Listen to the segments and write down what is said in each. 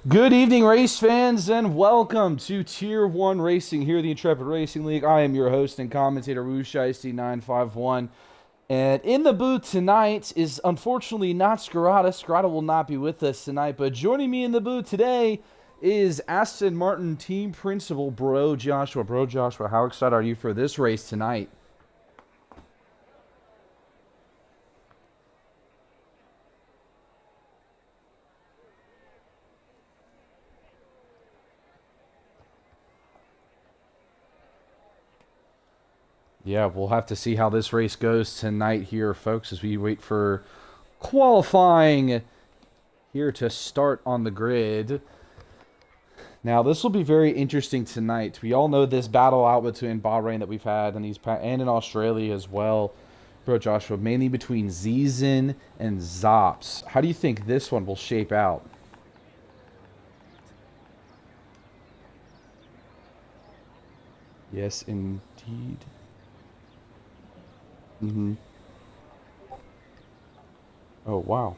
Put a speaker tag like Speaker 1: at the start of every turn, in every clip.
Speaker 1: Good evening, race fans, and welcome to Tier 1 Racing here at the Intrepid Racing League. I am your host and commentator, WooShiesty951. And in the booth tonight is unfortunately not Scarata. Scarata will not be with us tonight, but joining me in the booth today is Aston Martin team principal, Bro Joshua. Bro Joshua, how excited are you for this race tonight? Yeah, we'll have to see how this race goes tonight here, folks, as we wait for qualifying here to start on the grid. Now, this will be very interesting tonight. We all know this battle out between Bahrain that we've had and in Australia as well, Bro Joshua, mainly between Zizen and Zops. How do you think this one will shape out? Yes, indeed. Oh, wow.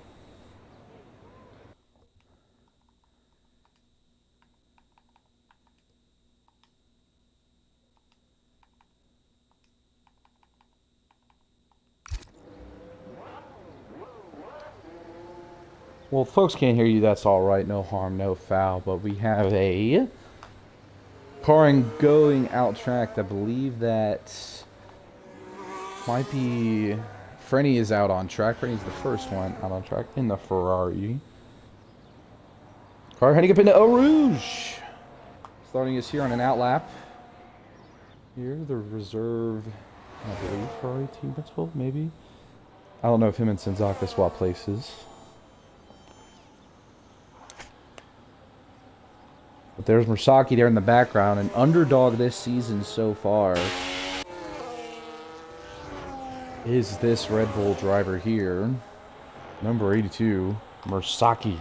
Speaker 1: Well, if folks can't hear you, that's all right. No harm, no foul. But we have a car going out track. I believe that might be... Frenny is out on track. Frenny's the first one out on track in the Ferrari. Car heading up into Eau Rouge. Starting us here on an out lap. Here, the reserve, I believe, Ferrari team principal, maybe? I don't know if him and Senzaka swap places. But there's Mursaki there in the background, an underdog this season so far. Is this Red Bull driver here? Number 82, Mursaki.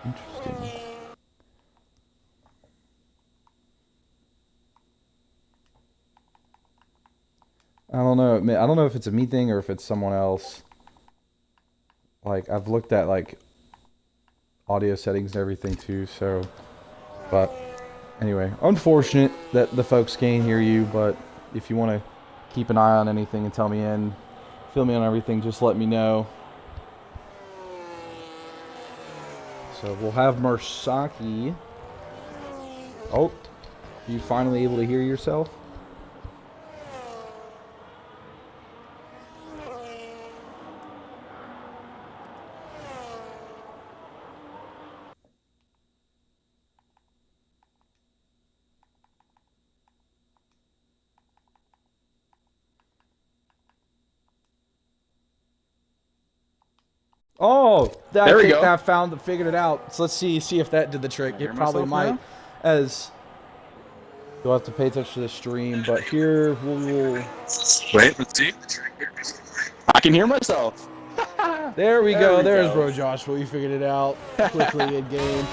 Speaker 1: Interesting. I don't know. I don't know if it's a me thing or if it's someone else. Like, I've looked at, like, audio settings and everything, too, so... But, anyway, unfortunate that the folks can't hear you, but if you want to keep an eye on anything and tell me fill me on everything, just let me know. So, we'll have Mursaki. Oh, you finally able to hear yourself? Oh, I think that figured it out. So let's see if that did the trick. It probably might, now? As you'll have to pay attention to the stream. But here we'll
Speaker 2: wait. Let's see. I can hear myself.
Speaker 1: There we go. There's Bro Joshua. We figured it out quickly in game.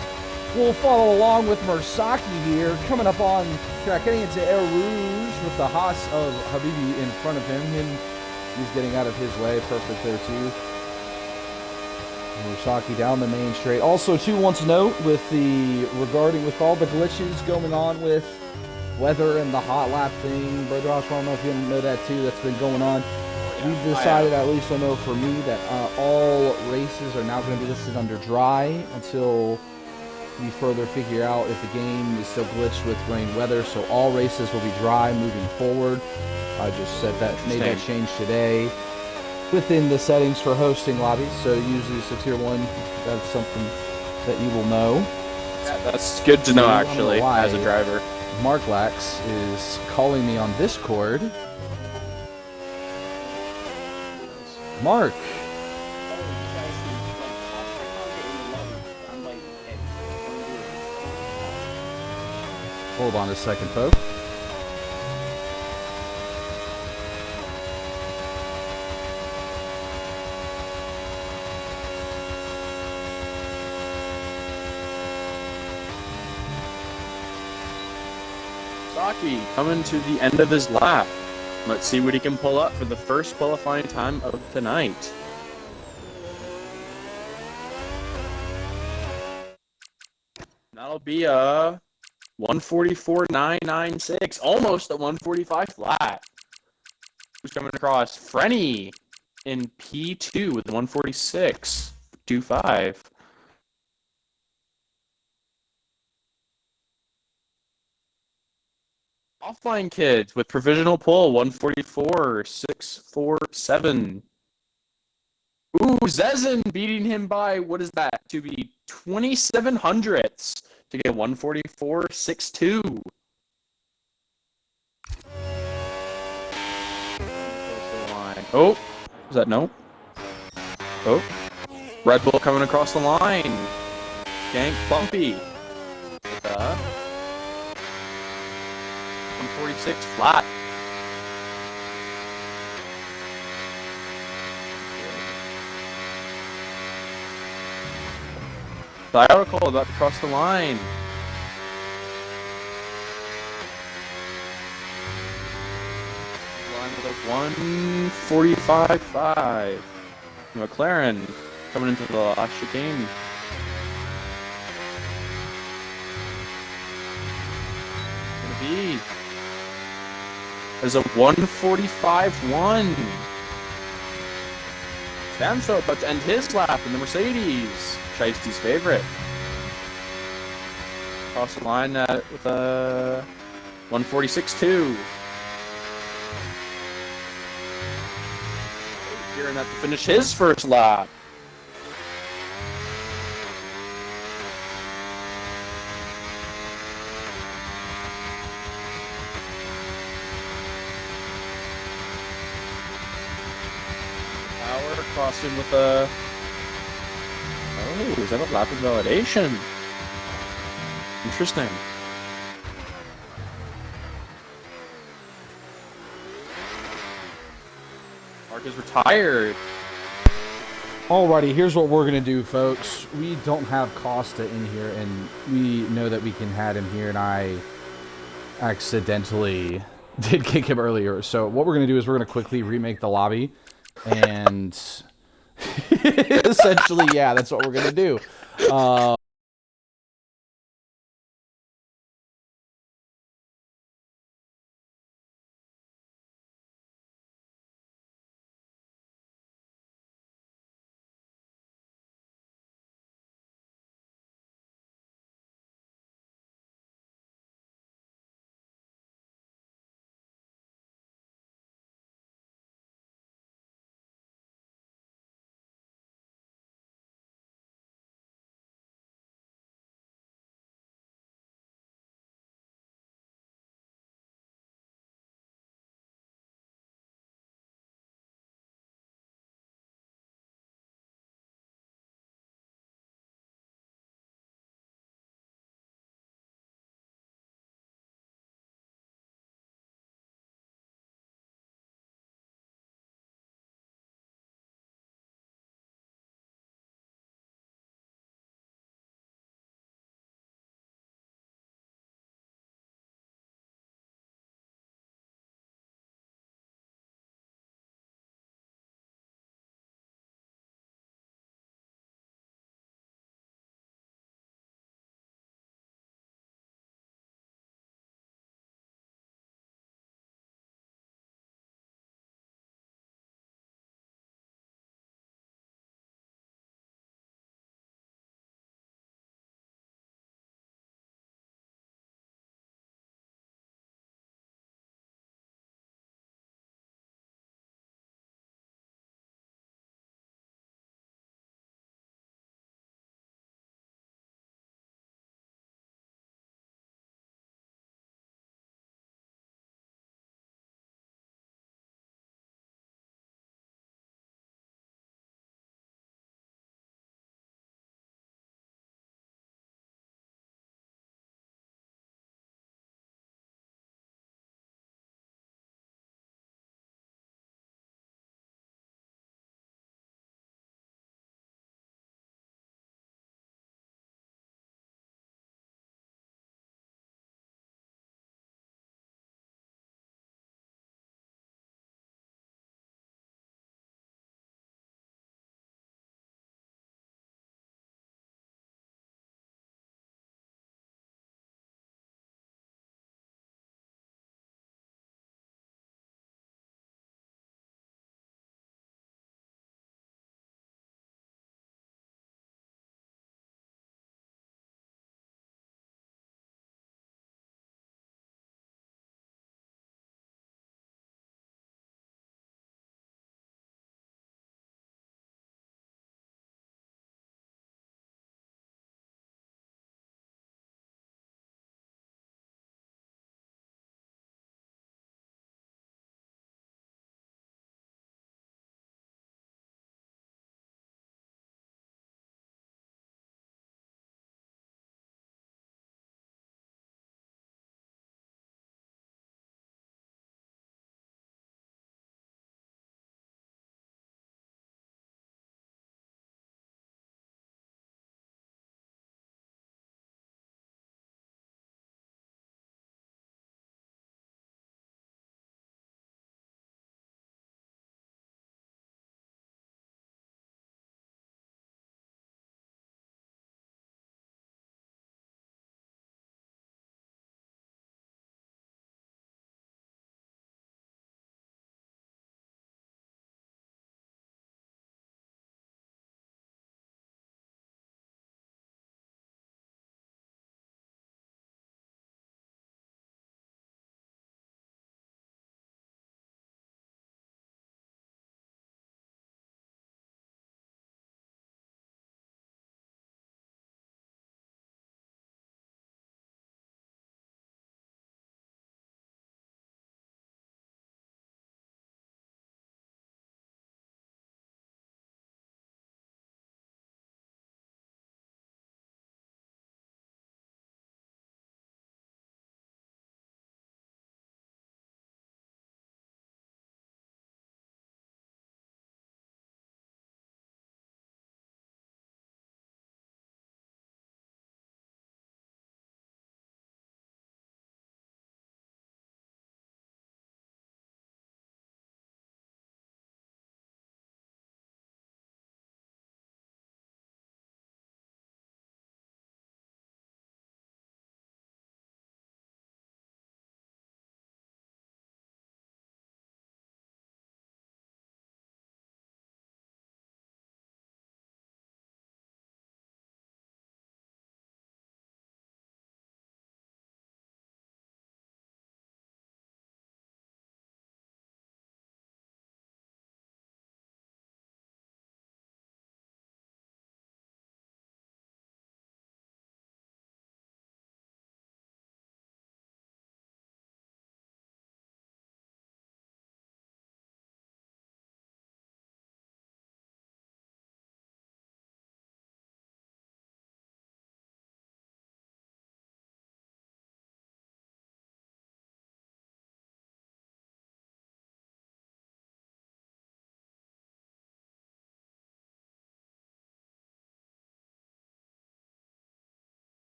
Speaker 1: We'll follow along with Mursaki here, coming up on track, getting into Eau Rouge with the Haas of Habibi in front of him. He's getting out of his way. Perfect there too. Mursaki down the main straight. Also, too, want to note with all the glitches going on with weather and the hot lap thing, Bro Josh, I don't know if you know that too. That's been going on. We've decided, at least I know for me, that all races are now going to be listed under dry until we further figure out if the game is still glitched with rain weather. So all races will be dry moving forward. I just made that change today within the settings for hosting lobbies. So usually it's a tier 1. That's something that you will know.
Speaker 2: Yeah, that's good to know, actually, as a driver.
Speaker 1: Mark Lax is calling me on Discord. Mark. Hold on a second, folks.
Speaker 2: Saki coming to the end of his lap. Let's see what he can pull up for the first qualifying time of tonight. That'll be a 144.996, almost a 145 flat. Who's coming across? Frenny in P2 with 146.25. Offline Kids with provisional pull 144.647. Ooh, Zezin beating him by, what is that? To be 27 hundredths to get 144.62. Oh, is that no? Oh, Red Bull coming across the line. Gank Bumpy. With 146 flat. Diagonal about to cross the line. Line with a 145.5. McLaren coming into the last chicane. Gonna be. There's a 145.1. Samso about to end his lap in the Mercedes. Shiesty's favorite. Cross the line with a 146.2. Gearing up to finish his first lap. Power crossing with a... Oh, is that a lap of validation? Interesting. Mark is retired.
Speaker 1: Alrighty, here's what we're gonna do, folks. We don't have Costa in here, and we know that we can have him here, and I accidentally did kick him earlier. So what we're gonna do is we're gonna quickly remake the lobby, and essentially, yeah, that's what we're gonna do.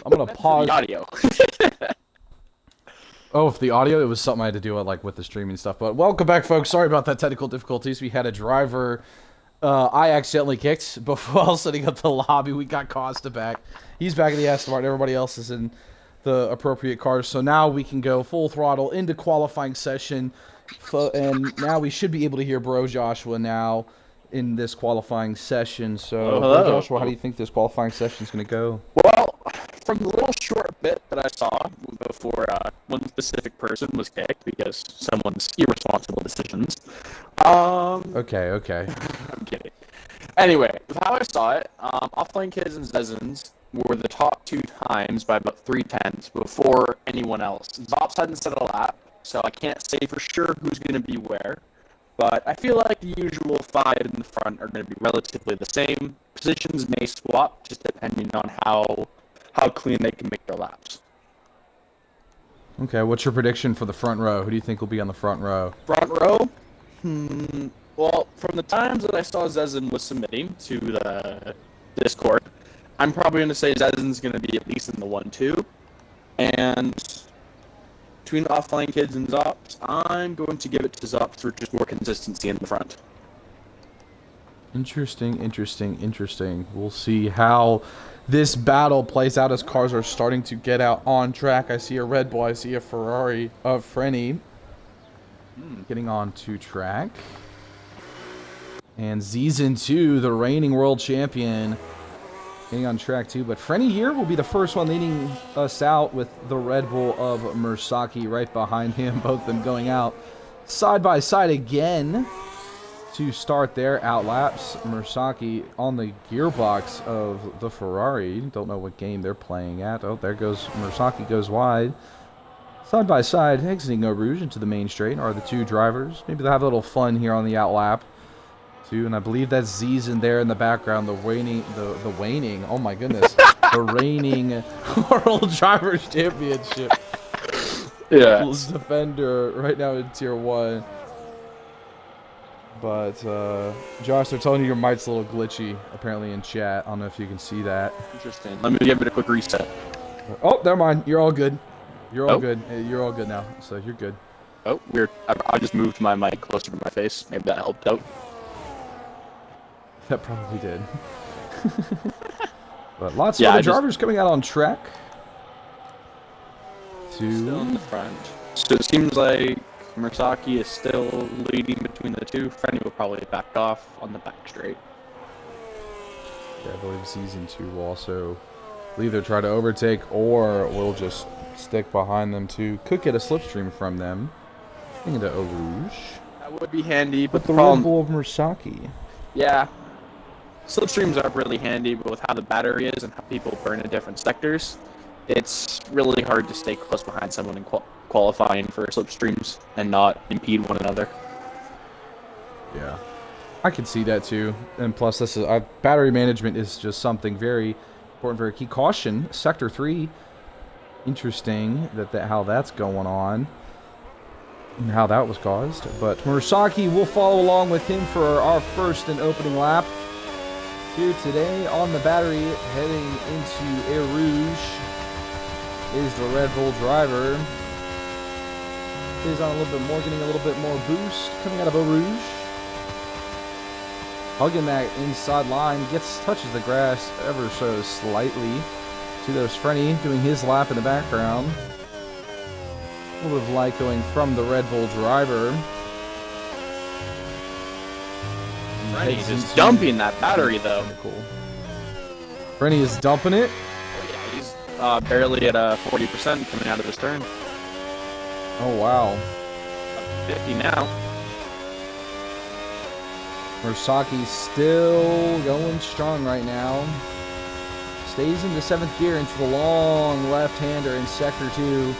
Speaker 1: I'm gonna pause.
Speaker 2: The audio.
Speaker 1: Oh, if the audio, it was something I had to do with the streaming stuff. But welcome back, folks. Sorry about that technical difficulties. We had a driver I accidentally kicked while setting up the lobby. We got Costa back. He's back in the Aston Martin. Everybody else is in the appropriate cars. So now we can go full throttle into qualifying session. And now we should be able to hear Bro Joshua now in this qualifying session. So, Bro Joshua, how do you think this qualifying session is going to go?
Speaker 2: Well, from the little short bit that I saw before one specific person was kicked because someone's irresponsible decisions.
Speaker 1: Okay.
Speaker 2: I'm kidding. Anyway, with how I saw it, Offline Kids and Zezins were the top 2 times by about 3/10 before anyone else. Zops hadn't set a lap, so I can't say for sure who's going to be where. But I feel like the usual 5 in the front are going to be relatively the same. Positions may swap, just depending on how clean they can make their laps.
Speaker 1: Okay, what's your prediction for the front row? Who do you think will be on the front row?
Speaker 2: Front row? Well, from the times that I saw Zezin was submitting to the Discord, I'm probably going to say Zezin's going to be at least in the 1-2. And between Offline Kids and Zops, I'm going to give it to Zops for just more consistency in the front.
Speaker 1: Interesting. We'll see how this battle plays out as cars are starting to get out on track. I see a Red Bull, I see a Ferrari of Frenny getting on to track. And Zizin 2, the reigning world champion, getting on track too. But Frenny here will be the first one leading us out with the Red Bull of Mersaki right behind him. Both of them going out side by side again to start their out laps. Mersaki on the gearbox of the Ferrari. Don't know what game they're playing at. Oh, there goes Mersaki, goes wide. Side by side, exiting Eau Rouge into the main straight are the 2 drivers. Maybe they'll have a little fun here on the out lap too. And I believe that's Zizin there in the background, the waning, oh my goodness, the reigning World Drivers Championship.
Speaker 2: Yeah.
Speaker 1: Defender right now in Tier 1. But, Josh, they're telling you your mic's a little glitchy, apparently, in chat. I don't know if you can see that.
Speaker 2: Interesting. Let me give it a quick reset.
Speaker 1: Oh, never mind. You're all good. You're all good. You're all good now, so you're good.
Speaker 2: Oh, weird. I just moved my mic closer to my face. Maybe that helped out.
Speaker 1: That probably did. But lots of other drivers coming out on track.
Speaker 2: Still in the front. So it seems like Mersaki is still leading between the 2. Frenny will probably back off on the back straight.
Speaker 1: Yeah, I believe Season 2 will also either try to overtake or will just stick behind them too. Could get a slipstream from them into Eau Rouge.
Speaker 2: That would be handy, but
Speaker 1: the Red Bull of Mersaki.
Speaker 2: Yeah. Slipstreams are really handy, but with how the battery is and how people burn in different sectors, it's really hard to stay close behind someone in qualifying for slipstreams and not impede one another.
Speaker 1: Yeah, I can see that too. And plus, this is battery management is just something very important, very key. Caution, Sector 3. Interesting how that's going on and how that was caused. But Mersaki will follow along with him for our first and opening lap here today on the battery, heading into Eau Rouge is the Red Bull driver. Is on a little bit more, getting a little bit more boost coming out of Eau Rouge. Hugging that inside line, touches the grass ever so slightly. See there's Frenny doing his lap in the background. A little bit of light going from the Red Bull driver.
Speaker 2: Frenny is dumping that battery though.
Speaker 1: Cool. Frenny is dumping it.
Speaker 2: Oh yeah, he's barely at 40% coming out of this turn.
Speaker 1: Oh wow.
Speaker 2: Up to 50 now.
Speaker 1: Mersaki still going strong right now. Stays in the 7th gear into the long left-hander in Sector 2.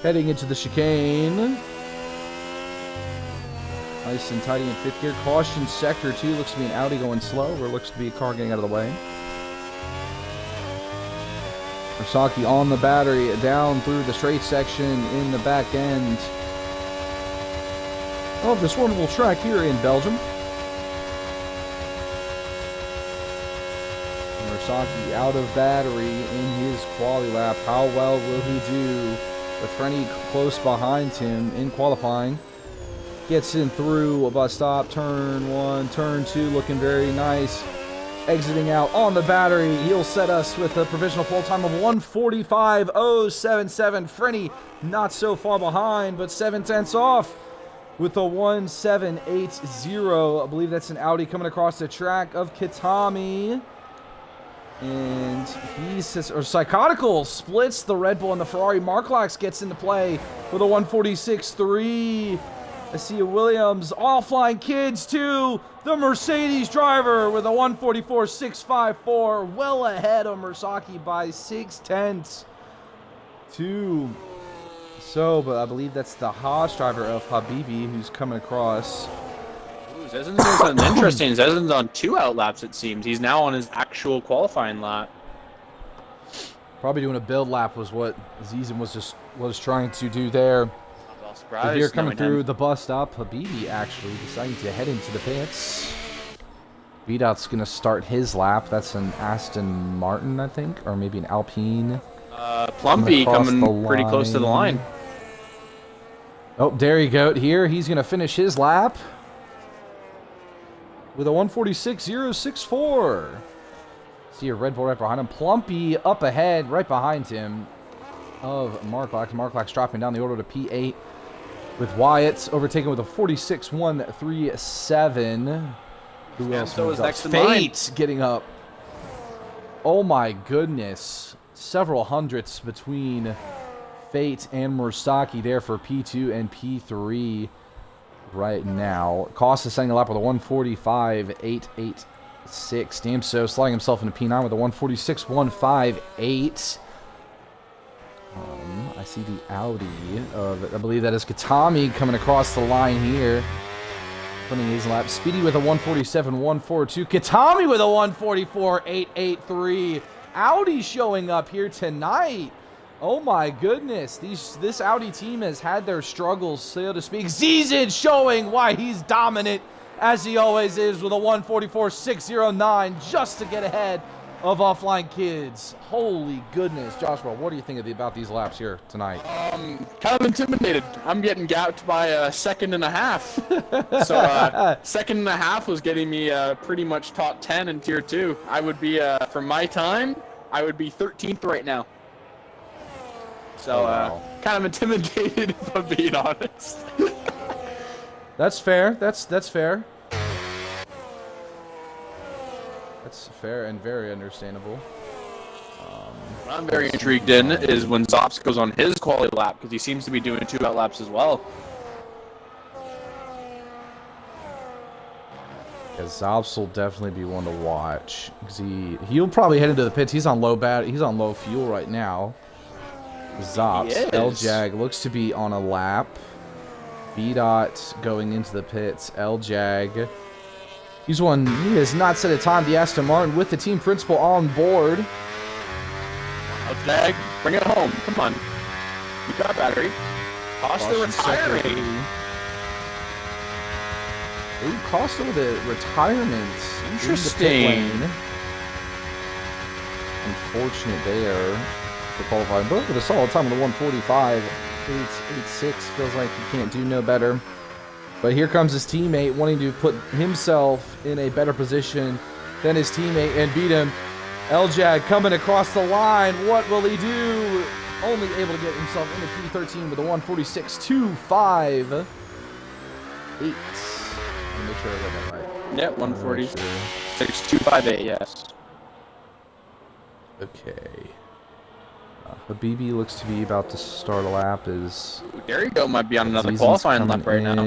Speaker 1: Heading into the chicane. Nice and tidy in 5th gear. Caution, Sector 2 looks to be an Audi going slow, or looks to be a car getting out of the way. Mersaki on the battery, down through the straight section in the back end of this wonderful track here in Belgium. Murasaki out of battery in his quali lap. How well will he do? With Frenny close behind him in qualifying. Gets in through a bus stop. Turn 1, turn 2, looking very nice. Exiting out on the battery. He'll set us with a provisional pole time of 1:45.077. Frenny not so far behind, but 7/10 off with a 1:780. I believe that's an Audi coming across the track of Kitami. And Psychotical splits the Red Bull and the Ferrari. Marklax gets into play with a 1:46.3. I see a Williams. All flying kids to the Mercedes driver with a 1:44.654. Well ahead of Murasaki by 6/10. But I believe that's the Haas driver of Habibi who's coming across.
Speaker 2: Ooh, Zezin's doing something interesting. Zezin's on 2 out laps, it seems. He's now on his actual qualifying lap.
Speaker 1: Probably doing a build lap was what Zizin was trying to do there.
Speaker 2: Well, surprise.
Speaker 1: Here coming through the bus stop, Habibi actually deciding to head into the pits. Vidot's going to start his lap. That's an Aston Martin, I think, or maybe an Alpine.
Speaker 2: Plumpy coming pretty close to the line.
Speaker 1: Oh, Dairy Goat here. He's going to finish his lap with a 1:46.064. See a Red Bull right behind him. Plumpy up ahead, right behind him of Marklax. Marklax dropping down the order to P8 with Wyatt overtaken with a 46.137. Who else?
Speaker 2: So is next in
Speaker 1: Fate getting up. Oh my goodness. Several hundredths between Fate and Murasaki there for P2 and P3 right now. Costa setting a lap with a 1:45.886. Damso sliding himself into P9 with a 1:46.158. I see the Audi of, I believe that is Katami coming across the line here. Putting his lap. Speedy with a 1:47.142. Katami with a 1:44.883. Audi showing up here tonight. Oh my goodness. This Audi team has had their struggles, so to speak. Zizin showing why he's dominant, as he always is, with a 1:44.609 just to get ahead of Offline Kids. Holy goodness. Joshua, what do you think about these laps here tonight?
Speaker 2: Kind of intimidated. I'm getting gapped by a second and a half. So second and a half was getting me pretty much top 10 in tier 2. I would be, for my time, I would be 13th right now. So
Speaker 1: wow.
Speaker 2: kind of intimidated if I'm being honest.
Speaker 1: That's fair. That's fair. That's fair and very understandable.
Speaker 2: What I'm very intrigued in is when Zops goes on his quality lap, because he seems to be doing 2 out laps as well.
Speaker 1: Yeah, Zops will definitely be one to watch, because he'll probably head into the pits. He's on low fuel right now. Zops, L-Jag looks to be on a lap. B-Dot going into the pits. L-Jag. He has not set a time. The Aston Martin with the team principal on board.
Speaker 2: L-Jag, bring it home. Come on. You got battery. Costa retiring.
Speaker 1: Ooh, Costa with a retirement.
Speaker 2: Interesting.
Speaker 1: Unfortunate there for qualifying, but with a solid time of the 1:45.886, feels like he can't do no better. But here comes his teammate wanting to put himself in a better position than his teammate and beat him. L-Jag coming across the line. What will he do? Only able to get himself into P13 with a 1:46.258. Make sure I got that right.
Speaker 2: Yep, 1:46.258, yes.
Speaker 1: Okay. Habibi looks to be about to start a lap.
Speaker 2: There you go, might be on another qualifying lap right now.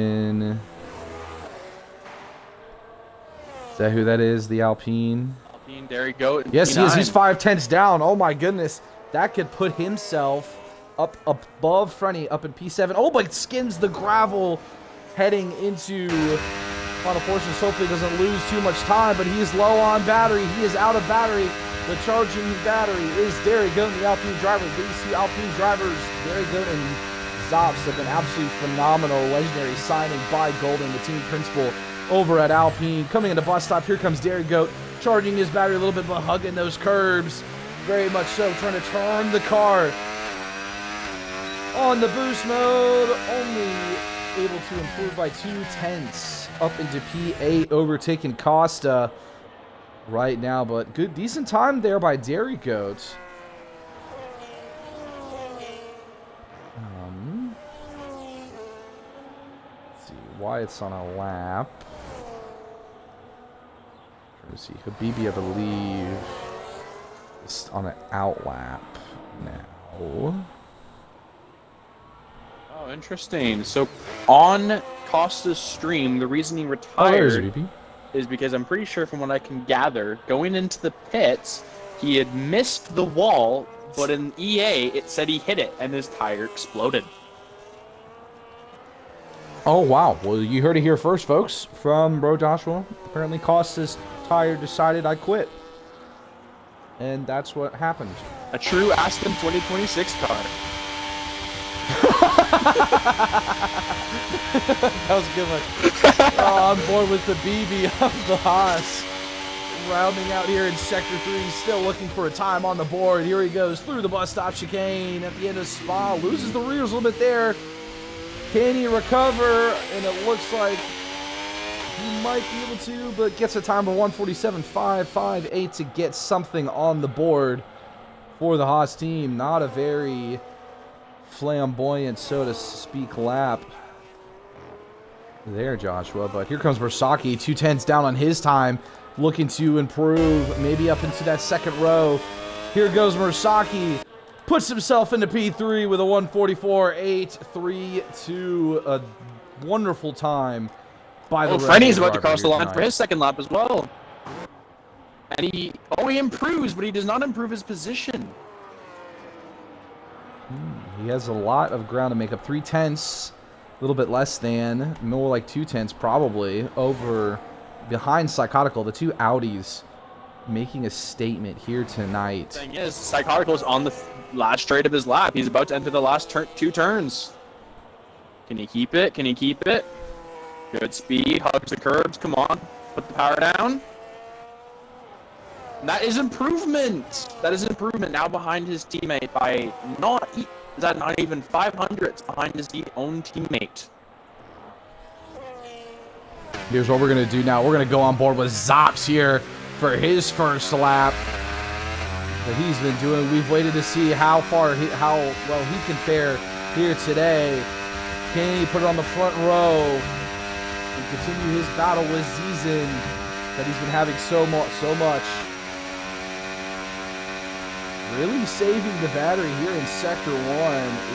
Speaker 2: Is
Speaker 1: that who that is? The Alpine?
Speaker 2: Alpine, there you go.
Speaker 1: Yes, he is. He's 5/10 down. Oh my goodness. That could put himself up above Frenny, up in P7. Oh, but skins the gravel heading into final portions. Hopefully doesn't lose too much time, but he is low on battery. He is out of battery. The charging battery is Derry Goat and the Alpine driver. These 2 Alpine drivers, Derry Goat and Zops, have been absolutely phenomenal. Legendary signing by Golden, the team principal over at Alpine. Coming into bus stop, here comes Derry Goat, charging his battery a little bit, but hugging those curbs. Very much so, trying to turn the car on the boost mode. Only able to improve by 0.2 up into P8, overtaking Costa right now. But good, decent time there by Dairy Goat. Let's see why it's on a lap. Trying to see, Habibi, I believe, is on an out lap now.
Speaker 2: Oh, interesting. So on Costa's stream, the reason he retired is because I'm pretty sure, from what I can gather, going into the pits, he had missed the wall, but in EA it said he hit it and his tire exploded.
Speaker 1: Oh, wow. Well, you heard it here first, folks, from Bro Joshua. Apparently Costa's tire decided I quit. And that's what happened.
Speaker 2: A true Aston 2026 car.
Speaker 1: That was a good one. Oh, I'm bored with the BB of the Haas. Rounding out here in Sector 3, still looking for a time on the board. Here he goes through the bus stop chicane at the end of Spa. Loses the rears a little bit there. Can he recover? And it looks like he might be able to, but gets a time of 1:47.558 to get something on the board for the Haas team. Not a very flamboyant, so to speak, lap there, Joshua. But here comes Bersaki, 2:10s down on his time, looking to improve, maybe up into that second row. Here goes Bersaki, puts himself into P3 with a 1:44.832. A wonderful time by the
Speaker 2: Frenny's about to cross the line for his second lap as well. And he improves, but he does not improve his position.
Speaker 1: He has a lot of ground to make up. 3/10, a little bit less than, more like 2/10 probably, over behind Psychotical. The two Audis making a statement here tonight.
Speaker 2: The thing is, Psychotical's on the last straight of his lap. He's about to enter the last two turns. Can he keep it? Can he keep it? Good speed, hugs the curbs. Come on, put the power down. And that is improvement. That is improvement. Now behind his teammate by not even 500ths behind his own teammate.
Speaker 1: Here's what we're going to do now. We're going to go on board with Zops here for his first lap that he's been doing. We've waited to see how well he can fare here today. Can he put it on the front row and continue his battle with Zizin that he's been having so much? Really saving the battery here in Sector 1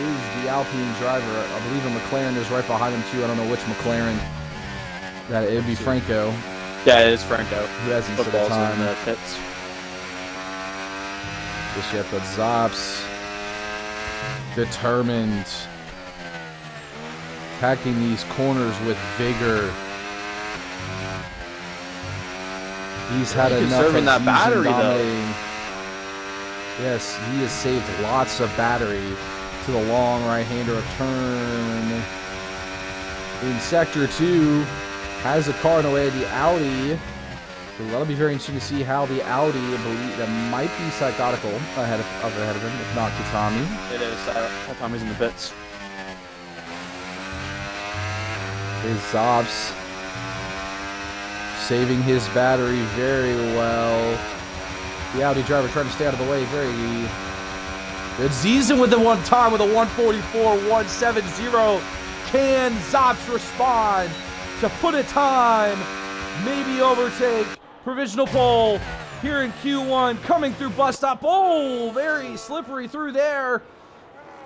Speaker 1: is the Alpine driver. I believe a McLaren is right behind him too. I don't know which McLaren. That it would be Franco.
Speaker 2: Yeah, it is Franco.
Speaker 1: Who hasn't set the time
Speaker 2: in the pits.
Speaker 1: Just yet, but Zops determined, attacking these corners with vigor. He's had enough of
Speaker 2: that battery
Speaker 1: though. Yes, he has saved lots of battery to the long right-hander of turn. In Sector 2, has a car in the way of the Audi. So that'll be very interesting to see how the Audi, I believe, that might be Psychotical ahead of him, if not Katami.
Speaker 2: It is. Katami's in the pits.
Speaker 1: Here's Zops saving his battery very well. The Audi driver trying to stay out of the way. Very good. Zizin with the one time with a 1:44.170. Can Zops respond to put a time, maybe overtake? Provisional pole here in Q1, coming through bus stop. Oh, very slippery through there.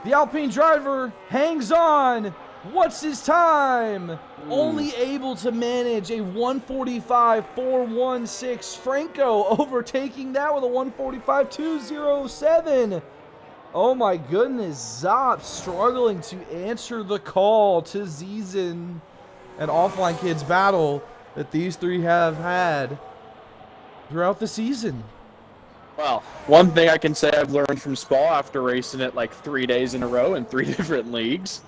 Speaker 1: The Alpine driver hangs on. What's his time? Only able to manage a 1:45.416. Franco overtaking that with a 1:45.207. Oh my goodness, Zop struggling to answer the call to Zizin. An offline kids battle that these three have had throughout the season.
Speaker 2: Well, one thing I can say I've learned from Spa after racing it like 3 days in a row in 3 different leagues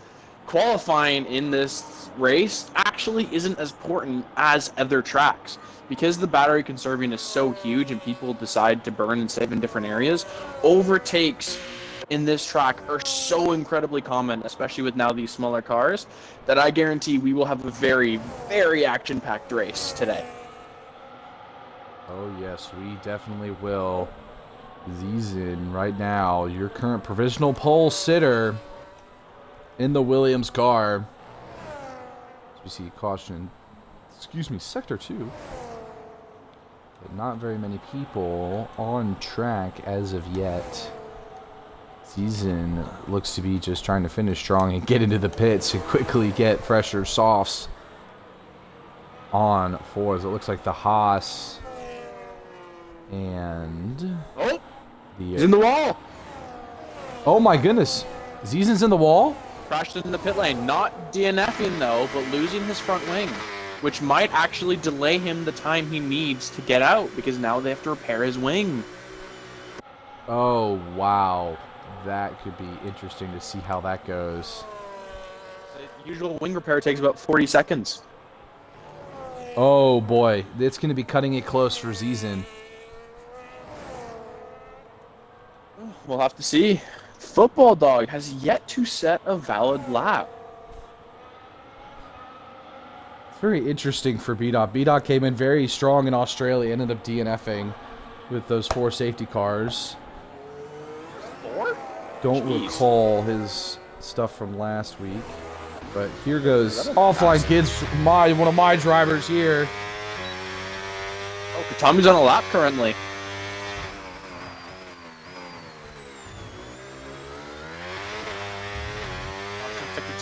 Speaker 2: qualifying in this race actually isn't as important as other tracks. Because the battery conserving is so huge and people decide to burn and save in different areas, overtakes in this track are so incredibly common, especially with now these smaller cars, that I guarantee we will have a very, very action-packed race today.
Speaker 1: Oh, yes, we definitely will. Zizen, right now, your current provisional pole sitter in the Williams car. As we see caution, sector 2. But not very many people on track as of yet. Zizen looks to be just trying to finish strong and get into the pits and quickly get fresher softs on fours. It looks like the Haas and
Speaker 2: He's in the wall.
Speaker 1: Oh my goodness, Zizen's in the wall.
Speaker 2: Crashed in the pit lane, not DNFing though, but losing his front wing, which might actually delay him the time he needs to get out because now they have to repair his wing.
Speaker 1: Oh wow, that could be interesting to see how that goes.
Speaker 2: The usual wing repair takes about 40 seconds.
Speaker 1: Oh boy, it's going to be cutting it close for Zizen.
Speaker 2: We'll have to see. Football Dog has yet to set a valid lap.
Speaker 1: It's very interesting for B-Dot. B-Dot came in very strong in Australia, ended up DNFing with those 4 safety cars.
Speaker 2: 4?
Speaker 1: Don't recall his stuff from last week. But here goes Offline Kids, one of my drivers here.
Speaker 2: Oh, Katami's on a lap currently.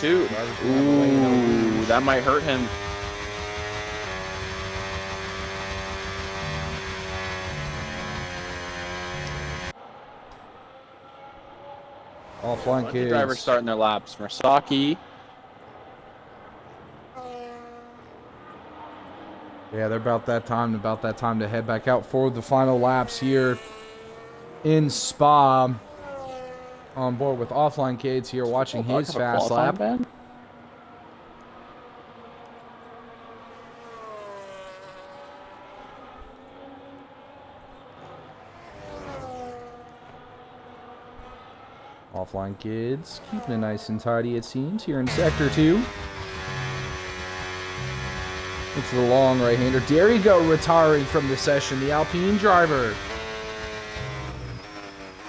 Speaker 2: Ooh, that might hurt him.
Speaker 1: Offline Kids.
Speaker 2: Drivers starting their laps. Marsaki.
Speaker 1: Yeah, they're about that time to head back out for the final laps here in Spa. On board with Offline Kids here, watching his fast lap. Offline Kids keeping it nice and tidy, it seems, here in Sector 2. It's the long right-hander. Derigo retiring from the session, the Alpine driver.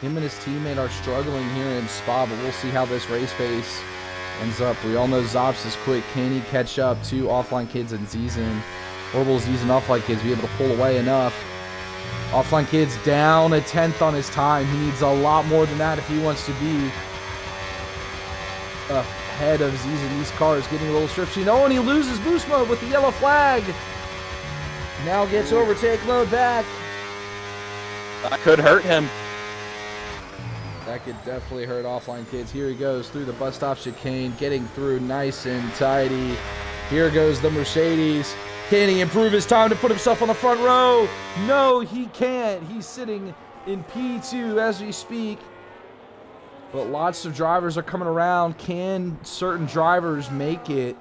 Speaker 1: Him and his teammate are struggling here in Spa, but we'll see how this race pace ends up. We all know Zops is quick. Can he catch up to Offline Kids and Zizen? Or will Zizen Offline Kids be able to pull away enough? Offline Kids down a 10th on his time. He needs a lot more than that if he wants to be ahead of Zizen. These cars getting a little stripsy. Oh, and he loses boost mode with the yellow flag. Now gets overtake mode back.
Speaker 2: That could hurt him.
Speaker 1: That could definitely hurt Offline Kids. Here he goes through the bus stop chicane, getting through nice and tidy. Here goes the Mercedes. Can he improve his time to put himself on the front row? No, he can't. He's sitting in P2 as we speak. But lots of drivers are coming around. Can certain drivers make it?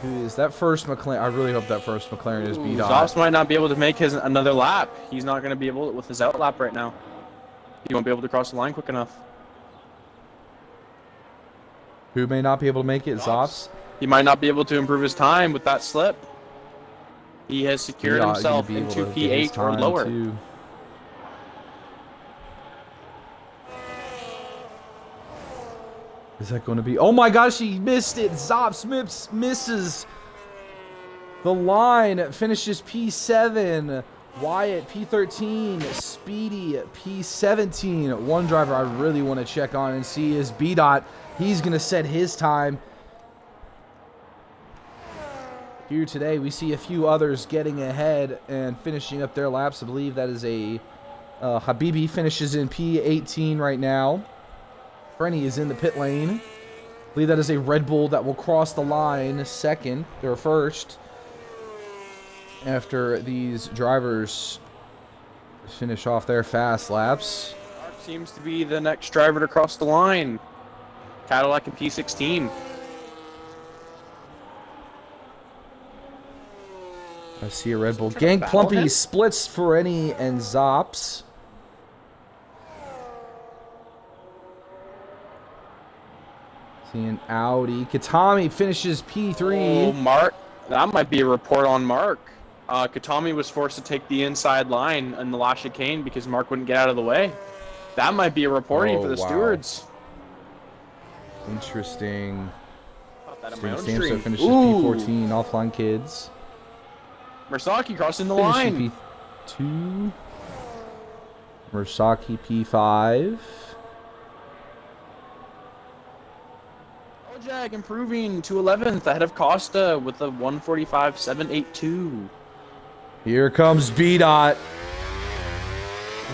Speaker 1: Who is that first McLaren? I really hope that first McLaren is beat off.
Speaker 2: Zops might not be able to make his another lap. He's not going to be able to with his out lap right now. He won't be able to cross the line quick enough.
Speaker 1: Who may not be able to make it? Zops?
Speaker 2: He might not be able to improve his time with that slip. He has secured himself into P8 or lower.
Speaker 1: Too. Is that going to be... Oh my gosh, he missed it. Zops misses the line. Finishes P7. Wyatt, P13. Speedy, P17. One driver I really want to check on and see is B-Dot. He's going to set his time. Here today, we see a few others getting ahead and finishing up their laps. I believe that is a... Habibi finishes in P18 right now. Frenny is in the pit lane. I believe that is a Red Bull that will cross the line second, or first, after these drivers finish off their fast laps.
Speaker 2: Seems to be the next driver to cross the line. Cadillac in P16.
Speaker 1: I see a Red Bull.
Speaker 2: Trying to
Speaker 1: Gang
Speaker 2: battle
Speaker 1: Plumpy
Speaker 2: him?
Speaker 1: splits Fereni and Zops. See an Audi. Katami finishes P3.
Speaker 2: Oh, Mark. That might be a report on Mark. Katami was forced to take the inside line in the last chicane because Mark wouldn't get out of the way. That might be a reporting for the stewards.
Speaker 1: Interesting.
Speaker 2: Put that in my own
Speaker 1: Samso
Speaker 2: stream.
Speaker 1: finishes
Speaker 2: Ooh.
Speaker 1: P14. Offline Kids.
Speaker 2: Mersaki crossing the line.
Speaker 1: P2. Mersaki P5.
Speaker 2: Jag improving to 11th ahead of Costa with a 145.782.
Speaker 1: Here comes B-Dot.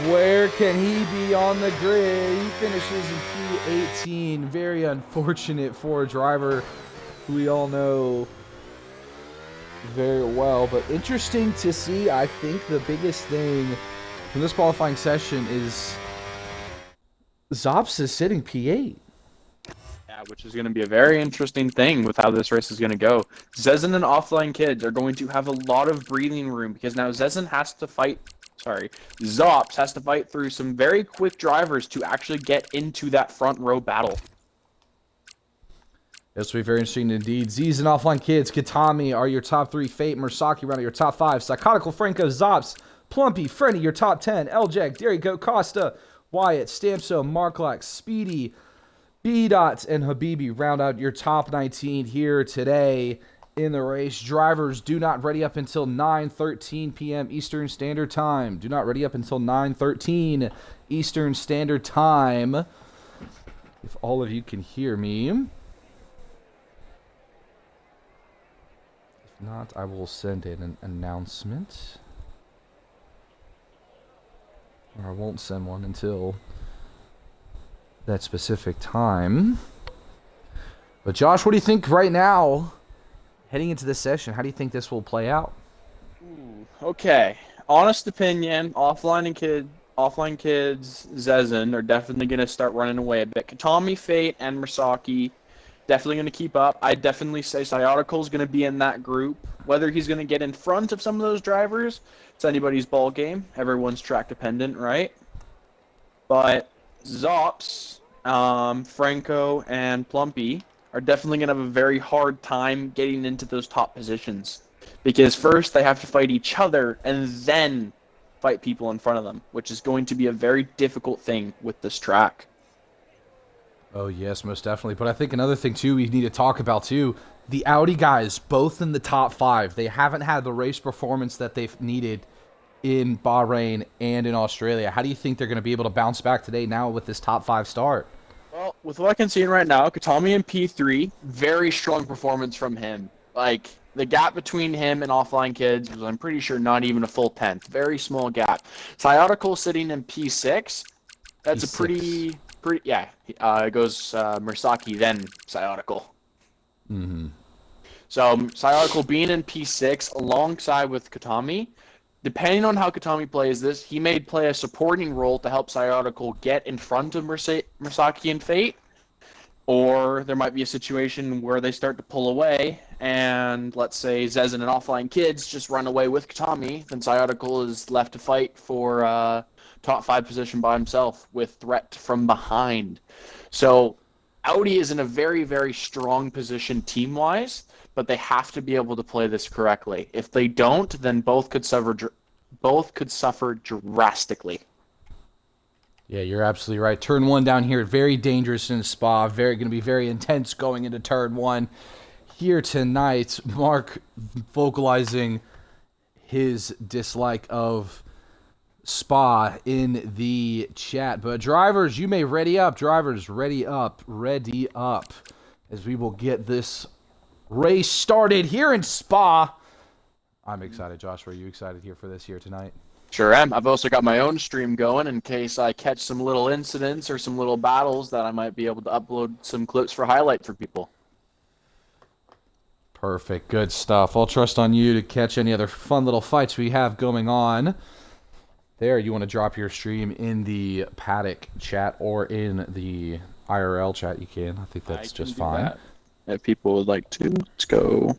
Speaker 1: Where can he be on the grid? He finishes in P18. Very unfortunate for a driver who we all know very well. But interesting to see. I think the biggest thing from this qualifying session is Zops is sitting P8.
Speaker 2: Yeah, which is going to be a very interesting thing with how this race is going to go. Zezin and Offline Kids are going to have a lot of breathing room because now Zezin has to fight. Zops has to fight through some very quick drivers to actually get into that front row battle.
Speaker 1: This will be very interesting indeed. Z's and Offline Kids, Katami are your top 3. Fate, Mersaki round out your top 5. Psychotical, Franco, Zops, Plumpy, Freddy your top 10. Eljek, Dairy Goat, Costa, Wyatt, Stampso, Marklax, Speedy, B-Dot, and Habibi round out your top 19 here today in the race. Drivers do not ready up until 9:13 p.m. Eastern Standard Time. Do not ready up until 9:13 Eastern Standard Time. If all of you can hear me. If not, I will send in an announcement. Or I won't send one until that specific time. But Josh, what do you think right now, heading into this session? How do you think this will play out?
Speaker 2: Okay, honest opinion, Offline Kids, Zezin are definitely going to start running away a bit. Katami, Fate, and Mersaki definitely going to keep up. I definitely say Cyodical is going to be in that group. Whether he's going to get in front of some of those drivers, it's anybody's ball game. Everyone's track dependent, right? But Zops, Franco, and Plumpy are definitely going to have a very hard time getting into those top positions. Because first they have to fight each other and then fight people in front of them, which is going to be a very difficult thing with this track.
Speaker 1: Oh, yes, most definitely. But I think another thing, too, we need to talk about, too, the Audi guys, both in the top 5, they haven't had the race performance that they've needed in Bahrain and in Australia. How do you think they're going to be able to bounce back today now with this top 5 start?
Speaker 2: Well, with what I can see right now, Katami in P3, very strong performance from him. Like, the gap between him and Offline Kids was, I'm pretty sure, not even a full 10th. Very small gap. Cyodical sitting in P6. That's P6. A pretty, yeah. It goes Mersaki, then Cyodical.
Speaker 1: Mm-hmm.
Speaker 2: So, Cyodical being in P6 alongside with Katami, depending on how Katami plays this, he may play a supporting role to help Cyodical get in front of Mersaki and Fate. Or there might be a situation where they start to pull away, and let's say Zezin and Offline Kids just run away with Katami, then Cyodical is left to fight for top 5 position by himself with threat from behind. So Audi is in a very, very strong position team-wise, but they have to be able to play this correctly. If they don't, then both could suffer drastically.
Speaker 1: Yeah, you're absolutely right. Turn 1 down here, very dangerous in Spa. Going to be very intense going into turn 1 here tonight. Mark vocalizing his dislike of Spa in the chat. But drivers, you may ready up. Drivers, ready up. Ready up. As we will get this race started here in Spa. I'm excited. Josh, are you excited here for this here tonight?
Speaker 2: Sure am. I've also got my own stream going in case I catch some little incidents or some little battles that I might be able to upload some clips for highlight for people.
Speaker 1: Perfect. Good stuff. I'll trust on you to catch any other fun little fights we have going on. There, you want to drop your stream in the paddock chat or in the IRL chat, you can. I think that's just fine.
Speaker 2: That. If people would like to, let's go.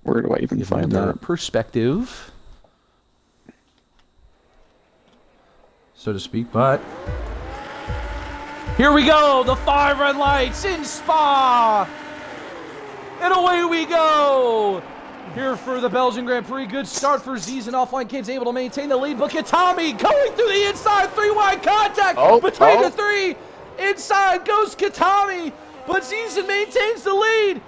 Speaker 2: Where do I even find that?
Speaker 1: Perspective. so to speak, but here we go, the 5 red lights in Spa, and away we go. Here for the Belgian Grand Prix, good start for Z's and Offline Kids, able to maintain the lead, but Katami going through the inside, 3 wide contact between the 3, inside goes Katami, but Z's maintains the lead.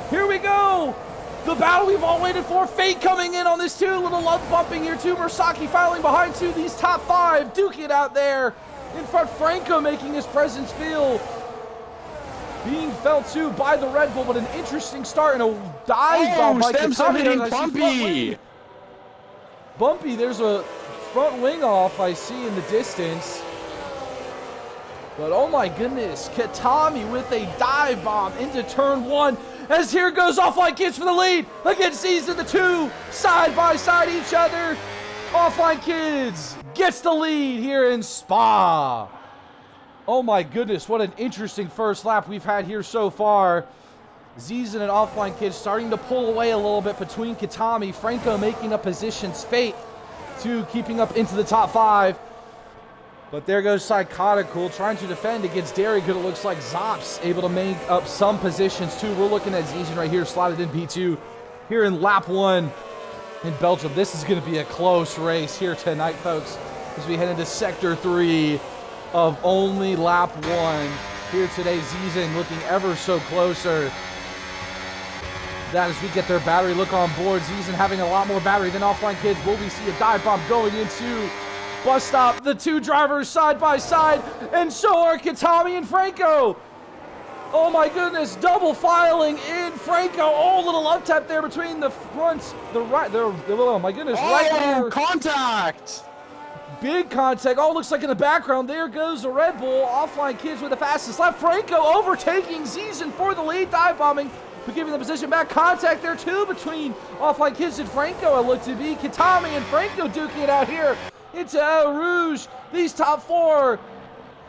Speaker 1: Here we go. The battle we've all waited for. Fate coming in on this too. Little love bumping here too. Mursaki filing behind two. These top 5. Duke it out there. In front, Franco making his presence feel. Being felt too by the Red Bull, but an interesting start and a dive bomb by Katami.
Speaker 2: Bumpy.
Speaker 1: Bumpy, there's a front wing off I see in the distance. But oh my goodness, Katami with a dive bomb into turn 1. As here goes Offline Kids for the lead against these in the 2, side by side each other. Offline Kids gets the lead here in Spa. Oh my goodness, what an interesting first lap we've had here so far. Zizan and Offline Kids starting to pull away a little bit between Katami. Franco making up positions. Fate to keeping up into the top 5. But there goes Psychotical trying to defend against Derry Good. It looks like Zops able to make up some positions too. We're looking at Zizan right here, slotted in P2 here in lap 1 in Belgium. This is going to be a close race here tonight, folks, as we head into sector 3 of only lap 1 here today. Zizan looking ever so closer. That as we get their battery look on board. Zizan having a lot more battery than Offline Kids. Will we see a dive bomb going into bus stop? The 2 drivers side by side, and so are Katami and Franco. Oh my goodness, double filing in Franco. Oh, little up tap there between the front, the right, oh my goodness, right there.
Speaker 2: Contact!
Speaker 1: Big contact. Oh, looks like in the background, there goes the Red Bull. Offline Kids with the fastest lap. Franco overtaking Zizan for the lead, dive bombing, but giving the position back. Contact there too between Offline Kids and Franco. It looked to be Katami and Franco duking it out here into El Rouge. These top 4,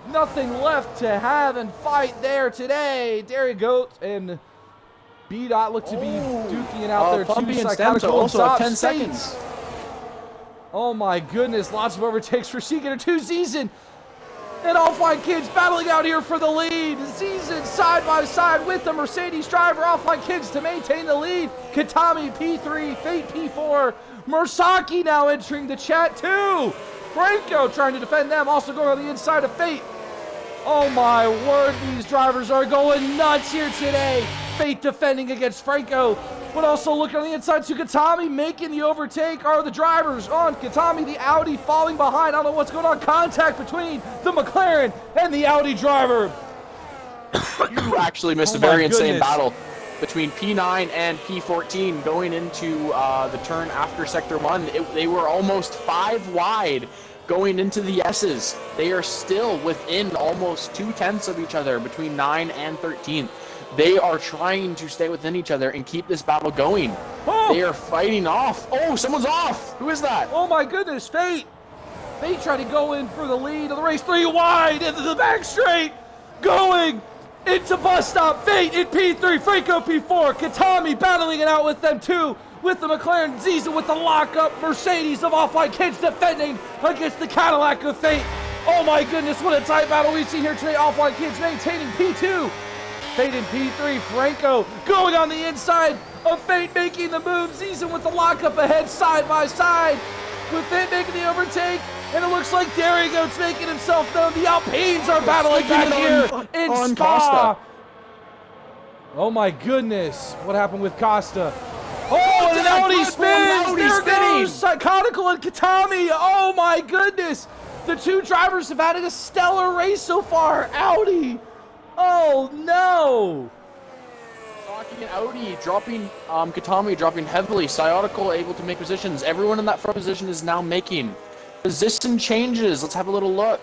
Speaker 1: nothing left to have and fight there today. Derry Goat and B-Dot look to be duking it out there
Speaker 2: Pumpy
Speaker 1: too.
Speaker 2: and Stemso also at 10 seconds.
Speaker 1: Oh my goodness, lots of overtakes for Seeker 2. Zizan and Offline Kids battling out here for the lead. Zizan side by side with the Mercedes driver. Offline Kids to maintain the lead. Katami P3, Fate P4. Mursaki now entering the chat too. Franco trying to defend them, also going on the inside of Fate. Oh my word, these drivers are going nuts here today. Fate defending against Franco, but also looking on the inside to Katami, making the overtake are the drivers on Katami. The Audi falling behind. I don't know what's going on. Contact between the McLaren and the Audi driver.
Speaker 2: You actually missed a very insane battle between P9 and P14 going into the turn after Sector 1. They were almost 5 wide going into the S's. They are still within almost 2/10 of each other between 9 and 13. They are trying to stay within each other and keep this battle going.
Speaker 1: Oh.
Speaker 2: They are fighting off. Oh, someone's off. Who is that?
Speaker 1: Oh my goodness, Fate. Fate trying to go in for the lead of the race. 3 wide into the back straight. Going into bus stop. Fate in P3, Franco P4. Katami battling it out with them too. With the McLaren, Zizan with the lockup. Mercedes of Offline Kids defending against the Cadillac of Fate. Oh my goodness, what a tight battle we've seen here today. Offline Kids maintaining P2. Fate in P3, Franco going on the inside of Fate making the move. Zizan with the lockup ahead side by side. With Fate making the overtake. And it looks like Derry Goat's making himself known. The Alpines are battling back here in Spa. Costa. Oh my goodness. What happened with Costa? Oh, and an Audi spins. There goes Psychotical and Katami. Oh my goodness. The 2 drivers have had a stellar race so far. Audi. Oh no.
Speaker 2: And Audi dropping, Katami dropping heavily. Psychotical able to make positions. Everyone in that front position is now making position changes. Let's have a little look.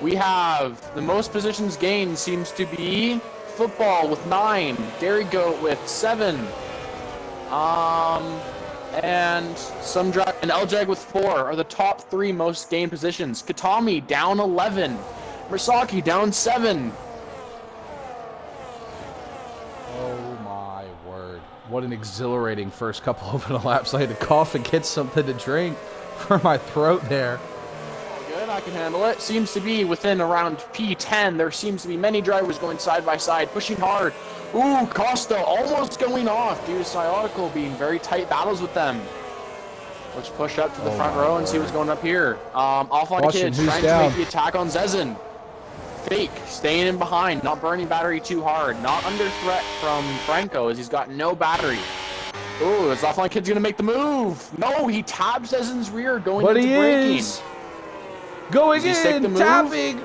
Speaker 2: We have the most positions gained seems to be Football with 9, Derry Goat with 7, and LJAG with 4 are the top 3 most gained positions. Katami down 11, Mursaki down 7.
Speaker 1: Oh my word. What an exhilarating first couple of laps. I had to cough and get something to drink for my throat there.
Speaker 2: Good. I I can handle it. Seems to be within around P10. There seems to be many drivers going side by side, pushing hard. Ooh, Costa almost going off due to Sciatical being very tight battles with them. Let's push up to the front row and see what's going up here. Offline Kids trying to make the attack on Zezin. Fake, staying in behind, not burning battery too hard. Not under threat from Franco as he's got no battery. Ooh, is Offline Kid's gonna make the move? No, he taps Zezin's rear going into braking.
Speaker 1: Going in, tapping,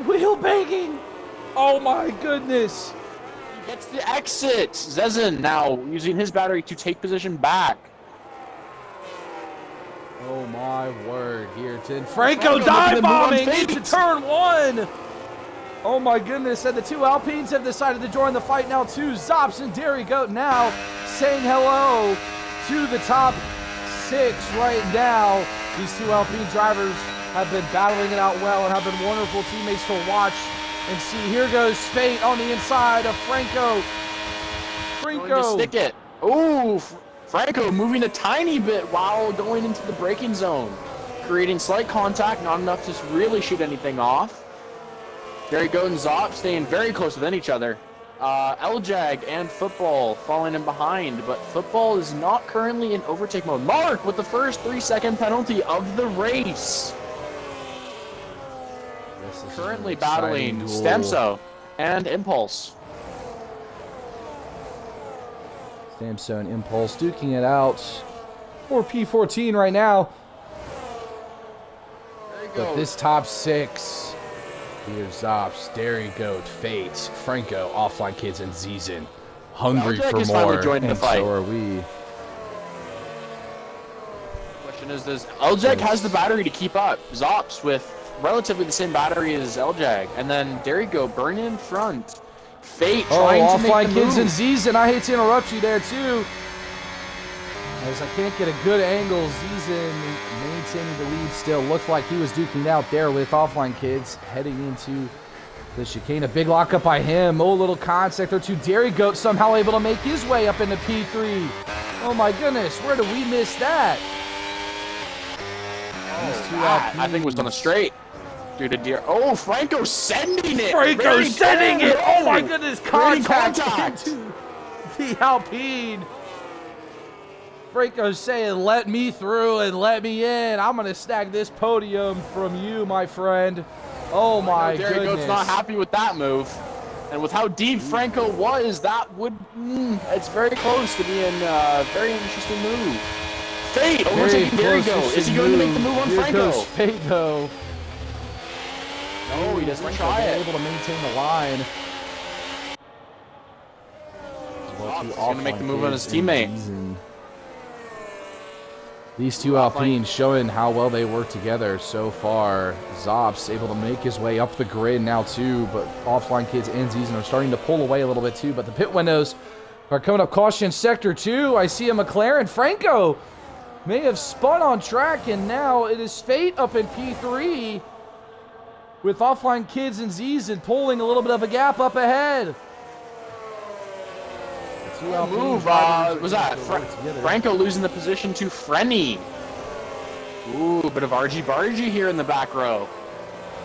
Speaker 1: wheel banging. Oh my goodness.
Speaker 2: He gets the exit. Zezin now using his battery to take position back.
Speaker 1: Oh my word, Gearton. Franco dive bombing into turn 1. Oh my goodness, and the two Alpines have decided to join the fight now too. Zops and Dairy Goat now saying hello to the top 6 right now. These two Alpine drivers have been battling it out well and have been wonderful teammates to watch and see. Here goes Fate on the inside of Franco.
Speaker 2: Franco. Stick it. Ooh, Franco moving a tiny bit while going into the braking zone. Creating slight contact, not enough to really shoot anything off. Dairy Goat and Zop staying very close within each other. LJAG and Football falling in behind, but Football is not currently in overtake mode. Mark with the first 3-second penalty of the race. Currently battling Stemso and Impulse.
Speaker 1: Stemso and Impulse duking it out for P14 right now. But this top 6... Here's Zops, Dairy Goat, Fate, Franco, Offline Kids, and Zezin. Hungry for more, and so are we.
Speaker 2: Question is, does LJAG has the battery to keep up? Zops with relatively the same battery as LJAG, and then Dairy Goat burning in front. Fate trying to make the move.
Speaker 1: Offline Kids and Zezin, I hate to interrupt you there too. As I can't get a good angle, Zezin maintaining the lead still. Looked like he was duking out there with Offline Kids heading into the chicane. A big lockup by him. Oh, little contact there too. Dairy Goat somehow able to make his way up into P3. Oh my goodness, where did we miss that?
Speaker 2: I think it was on a straight. Due to Deer. Oh, Franco sending it.
Speaker 1: Franco sending it. Oh my goodness, contact into the Alpine. Franco's saying, let me through and let me in. I'm going to snag this podium from you, my friend. Oh, my goodness.
Speaker 2: Dairy Goat's not happy with that move. And with how deep Franco was, that would... it's very close to being a very interesting move. Fate overtaking Dairy Goat. Is he going to make the move on Franco?
Speaker 1: Fate, though.
Speaker 2: No, he doesn't try it.
Speaker 1: Able to maintain the line.
Speaker 2: He's going to make the move on his teammate.
Speaker 1: These two Alpines showing how well they work together so far. Zops able to make his way up the grid now too, but Offline Kids and Zezin are starting to pull away a little bit too, but the pit windows are coming up. Caution sector 2. I see a McLaren. Franco may have spun on track, and now it is Fate up in P3 with Offline Kids and Zezin pulling a little bit of a gap up ahead.
Speaker 2: Move, was that Franco losing the position to Frenny. Ooh, bit of argy-bargy here in the back row.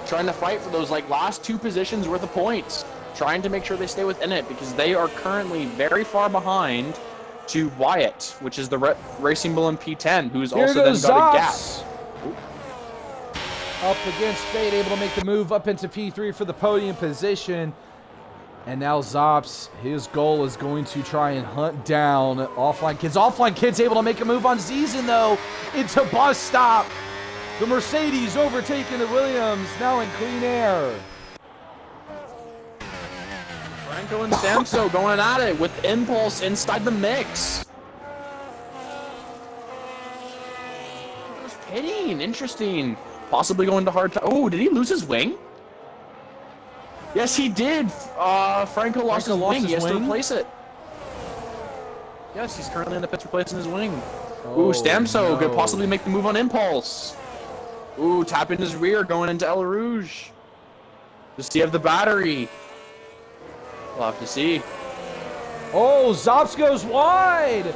Speaker 2: Trying to fight for those last 2 positions worth of points. Trying to make sure they stay within it because they are currently very far behind to Wyatt, which is the Racing Bull in P10, who's also then got a gap.
Speaker 1: Up against Fate, able to make the move up into P3 for the podium position. And now Zops, his goal is going to try and hunt down Offline Kids. Offline Kids able to make a move on Zezin, though, into bus stop. The Mercedes overtaking the Williams, now in clean air.
Speaker 2: Franco and Stamso going at it with Impulse inside the mix. Who's pitting? Interesting. Possibly going to hard time. Oh, did he lose his wing? Yes, he did. Franco lost his wing. He has to replace it. Yes, he's currently in the pits replacing his wing. Ooh, Stamso could possibly make the move on Impulse. Ooh, tapping his rear going into El Rouge. Does he have the battery? We'll have to see.
Speaker 1: Oh, Zops goes wide.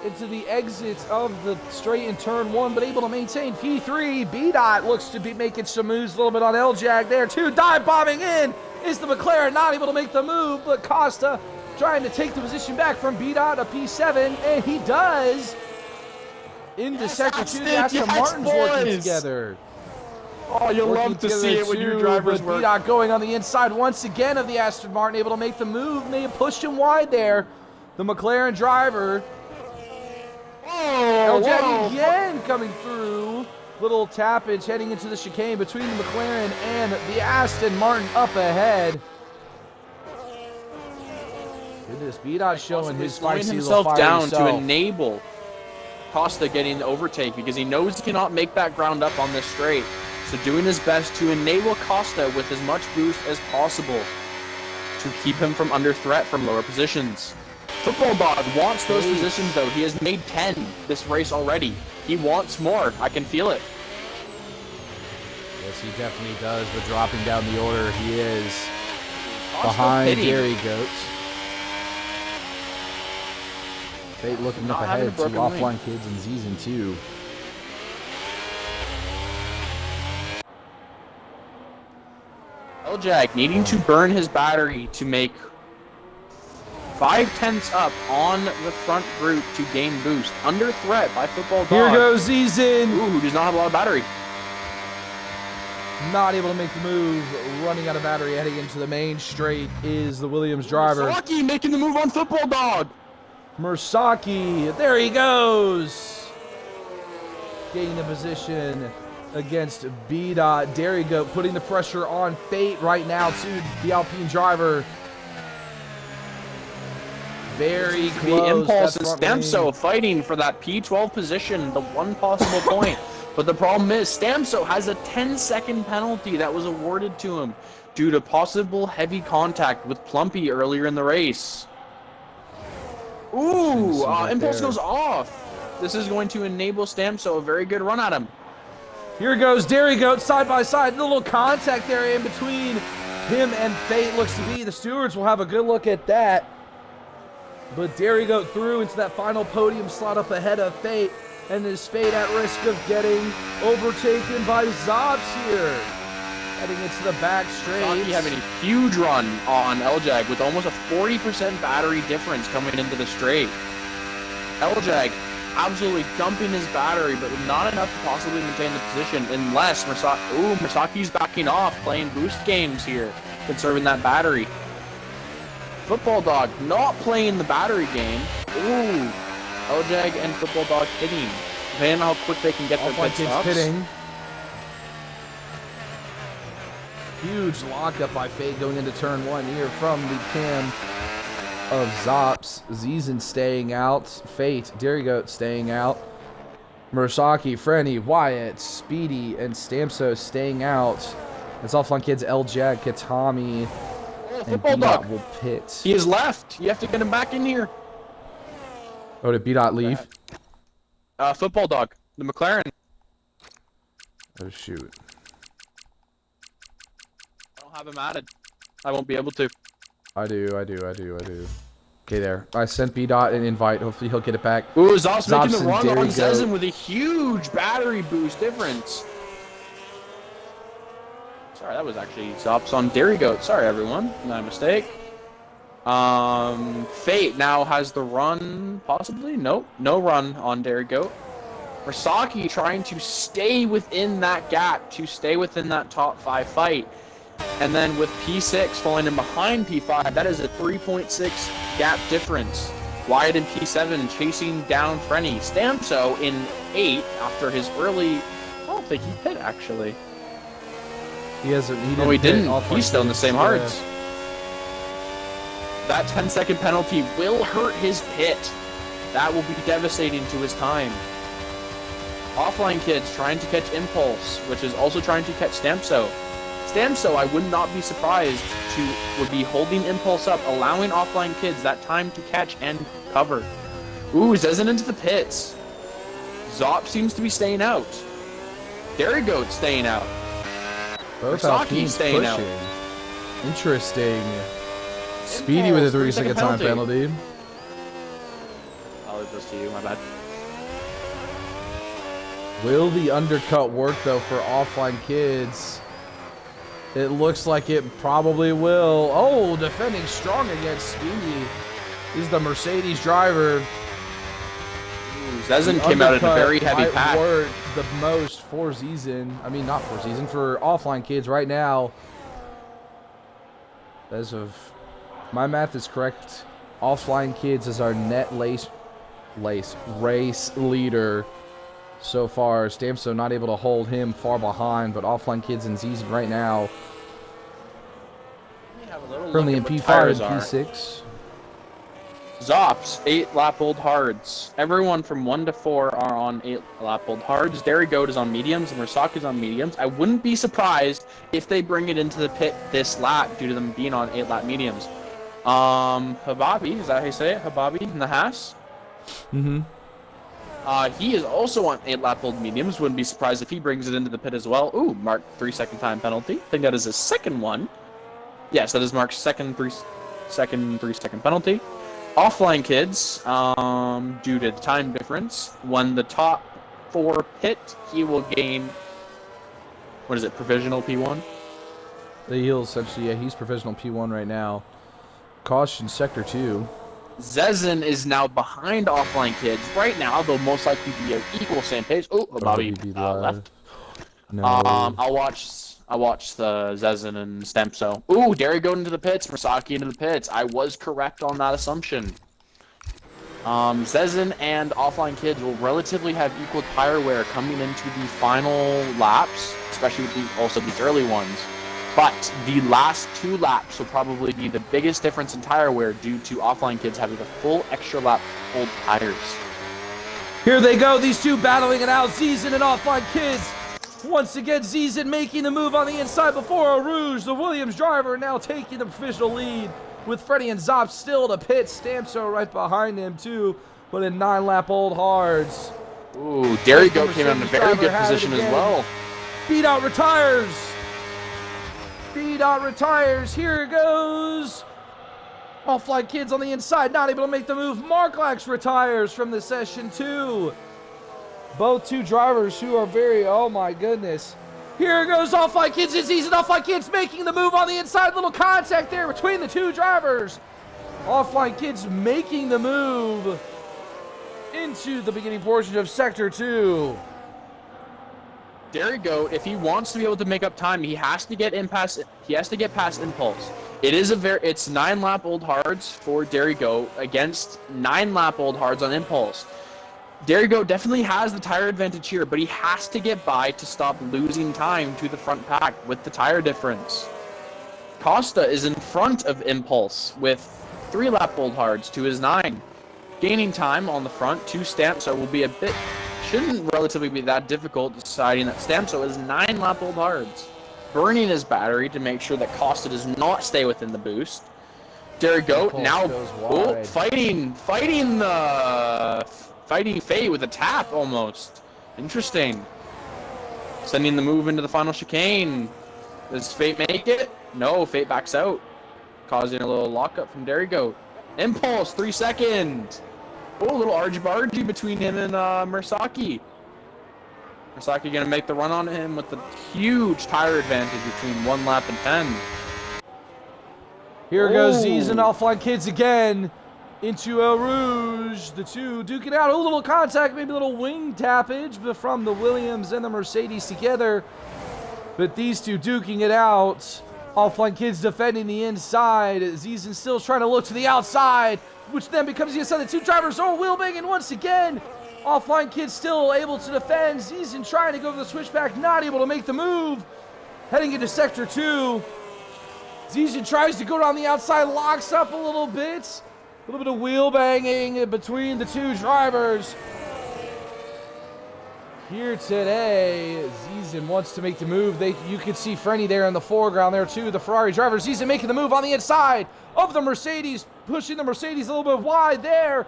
Speaker 1: into the exits of the straight in turn 1, but able to maintain P3. B-Dot looks to be making some moves a little bit on L-Jag there, too. Dive bombing in is the McLaren, not able to make the move, but Costa trying to take the position back from B-Dot to P7, and he does. Into sector 2, the Aston Martins working together.
Speaker 2: Oh, you'll love to see it when your drivers work.
Speaker 1: B-Dot going on the inside once again of the Aston Martin, able to make the move. May have pushed him wide there. The McLaren driver.
Speaker 2: Oh,
Speaker 1: L-Jag again coming through. Little tappage heading into the chicane between the McLaren and the Aston Martin up ahead. Goodness, B-Dot showing his
Speaker 2: slowing
Speaker 1: feisty
Speaker 2: himself
Speaker 1: little
Speaker 2: down
Speaker 1: self.
Speaker 2: to enable Costa getting the overtake because he knows he cannot make that ground up on this straight. So doing his best to enable Costa with as much boost as possible to keep him from under threat from lower positions. Football Dog wants those positions though. He has made 10 this race already. He wants more. I can feel it.
Speaker 1: Yes, he definitely does, but dropping down the order, he is behind Dairy Goats. Fate looking up ahead to Offline Kids in Season 2.
Speaker 2: L-Jag needing to burn his battery to make 5/10 up on the front group to gain boost. Under threat by Football Dog.
Speaker 1: Here goes Season.
Speaker 2: Ooh, who does not have a lot of battery.
Speaker 1: Not able to make the move. Running out of battery heading into the main straight is the Williams driver.
Speaker 2: Saki making the move on Football Dog.
Speaker 1: Mersaki, there he goes. Gaining the position against B-Dot. Dairy Goat putting the pressure on Fate right now to the Alpine driver. Very close.
Speaker 2: The Impulse and Stamso fighting for that P12 position, the one possible point. But the problem is Stamso has a 10-second penalty that was awarded to him due to possible heavy contact with Plumpy earlier in the race. Ooh, Impulse goes off. This is going to enable Stamso a very good run at him.
Speaker 1: Here goes Dairy Goat side by side. The little contact area in between him and Fate looks to be. The stewards will have a good look at that. But Dairy Goat through into that final podium slot up ahead of Fate. And is Fate at risk of getting overtaken by Zops here. Heading into the back straight.
Speaker 2: Saki having a huge run on L-Jag with almost a 40% battery difference coming into the straight. L-Jag absolutely dumping his battery, but not enough to possibly maintain the position unless Mersaki's backing off, playing boost games here, conserving that battery. Football Dog not playing the battery game. Ooh, L-Jag and Football Dog hitting. Depending on how quick they can get their pit stops.
Speaker 1: Pitting. Huge lockup by Fate going into turn 1 here from the cam of Zops. Zizan staying out. Fate, Dairy Goat staying out. Mersaki, Frenny, Wyatt, Speedy, and Stamso staying out. It's Offline Kids, L-Jag, Katami, and B-Dot will pit.
Speaker 2: He is left. You have to get him back in here.
Speaker 1: Oh, did B-Dot leave?
Speaker 2: Football Dog, the McLaren.
Speaker 1: Oh, shoot.
Speaker 2: I don't have him added. I won't be able to.
Speaker 1: I do. Okay, there. I sent B-Dot an invite. Hopefully he'll get it back.
Speaker 2: Ooh, Zops making the run
Speaker 1: Dairy
Speaker 2: on
Speaker 1: Goat.
Speaker 2: Zezin with a huge battery boost difference. Sorry, that was actually Zops on Dairy Goat. Sorry, everyone. My mistake. Fate now has the run, possibly? Nope, no run on Dairy Goat. Mersaki trying to stay within that gap, to stay within that top 5 fight. And then with P6 falling in behind P5, that is a 3.6 gap difference. Wyatt in P7 chasing down Frenny. Stamso in 8 after his early... I don't think he pit, actually.
Speaker 1: He hasn't.
Speaker 2: No, he didn't. He's still in the same hards. That 10-second penalty will hurt his pit. That will be devastating to his time. Offline Kids trying to catch Impulse, which is also trying to catch Stamso. Stamso, I would not be surprised would be holding Impulse up, allowing Offline Kids that time to catch and cover. Ooh, Zezin into the pits. Zop seems to be staying out. Dairy Goat staying out.
Speaker 1: Both
Speaker 2: Mersaki staying out.
Speaker 1: Interesting. Speedy with a 3-second time penalty.
Speaker 2: Oh, goes to you. My bad.
Speaker 1: Will the undercut work, though, for Offline Kids? It looks like it probably will. Oh, defending strong against Speedy is the Mercedes driver.
Speaker 2: Zezin came out in a very heavy pack.
Speaker 1: Work the most for Zezin. I mean, not for Zezin, for Offline Kids right now. As of my math is correct, Offline Kids is our net race leader so far. Stamso not able to hold him far behind, but Offline Kids and Zezin right now. Currently in P5 and P6.
Speaker 2: Zops, 8-lap old hards. Everyone from 1 to 4 are on 8-lap old hards. Derry Goat is on mediums and Rasaki is on mediums. I wouldn't be surprised if they bring it into the pit this lap due to them being on 8-lap mediums. Hababi, is that how you say it? Hababi in the Haas?
Speaker 1: Mm-hmm.
Speaker 2: He is also on 8-lap old mediums. Wouldn't be surprised if he brings it into the pit as well. Ooh, Mark 3-second time penalty. I think that is his second one. Yes, that is Mark's second 3-second penalty. Offline Kids, due to the time difference, when the top 4 pit, he will gain, what is it, provisional P1?
Speaker 1: He'll essentially, yeah, he's provisional P1 right now. Caution Sector 2.
Speaker 2: Zezin is now behind Offline Kids right now. They'll most likely be at equal same pace. Oh, Bobby left.
Speaker 1: No.
Speaker 2: I'll watch the Zezin and Stemso. Ooh, Derry going into the pits, Masaki into the pits. I was correct on that assumption. Zezin and Offline Kids will relatively have equal tire wear coming into the final laps, especially with also these early ones. But the last 2 laps will probably be the biggest difference in tire wear due to Offline Kids having a full extra lap old tires.
Speaker 1: Here they go, these two battling it out, Zezin and Offline Kids. Once again, Zezin making the move on the inside before Rouge, the Williams driver, now taking the provisional lead with Freddie and Zop still to pit. Stamso right behind him too, but in 9-lap old hards.
Speaker 2: Ooh, Derry Goat came in a very good position as well.
Speaker 1: B-Dot retires. B-Dot retires. Here it goes. Offline Kids on the inside, not able to make the move. Marklax retires from the session too. Both two drivers who are very, oh my goodness. Here goes Offline Kids and Zezin. Offline Kids making the move on the inside. Little contact there between the two drivers. Offline Kids making the move into the beginning portion of Sector 2.
Speaker 2: Derry Goat, if he wants to be able to make up time, he has to get past Impulse. It's 9-lap old hards for Derry Goat against 9-lap old hards on Impulse. Derry Goat definitely has the tire advantage here, but he has to get by to stop losing time to the front pack with the tire difference. Costa is in front of Impulse with 3-lap old hards to his 9. Gaining time on the front to Stamso will be shouldn't relatively be that difficult, deciding that Stamso is 9-lap old hards. Burning his battery to make sure that Costa does not stay within the boost. Derry Goat now fighting Faye with a tap almost. Interesting. Sending the move into the final chicane. Does Fate make it? No, Fate backs out. Causing a little lockup from Derry Goat. Impulse, 3 seconds. Oh, a little argy-bargy between him and Murasaki. Murasaki gonna make the run on him with the huge tire advantage between 1 lap and 10.
Speaker 1: Here goes Zezin, Offline Kids again. Into El Rouge, the two duking out. A little contact, maybe a little wing tappage from the Williams and the Mercedes together. But these two duking it out. Offline Kids defending the inside. Zezin still trying to look to the outside, which then becomes the inside. The two drivers are wheel banging once again. Offline Kids still able to defend. Zezin trying to go for the switchback, not able to make the move. Heading into Sector 2. Zezin tries to go down the outside, locks up a little bit. A little bit of wheel banging between the two drivers. Here today, Zezin wants to make the move. You can see Frenny there in the foreground there too, the Ferrari driver. Zezin making the move on the inside of the Mercedes, pushing the Mercedes a little bit wide there.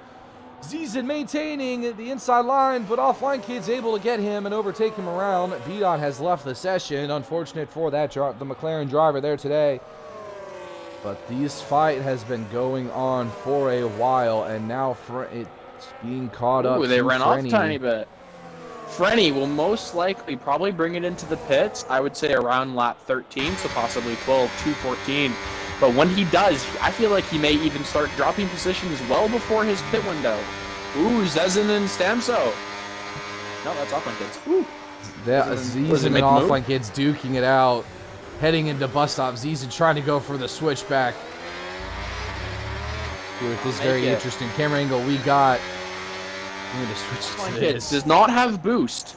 Speaker 1: Zezin maintaining the inside line, but Offline Kids able to get him and overtake him around. B-Dot has left the session. Unfortunate for that, the McLaren driver there today. But this fight has been going on for a while, and now being caught up.
Speaker 2: Ooh, they
Speaker 1: to
Speaker 2: ran
Speaker 1: Frenny.
Speaker 2: off a tiny bit. Frenny will most likely probably bring it into the pits, I would say around lap 13, so possibly 12, 2:14. But when he does, I feel like he may even start dropping positions well before his pit window. Ooh, Zezin and Stamso. No, that's Offline Kids. Ooh.
Speaker 1: Zizan and Offline Kids duking it out. Heading into bus stop. Zizan trying to go for the switchback. With this very interesting camera angle we got. I'm going to switch to
Speaker 2: Kids does not have boost,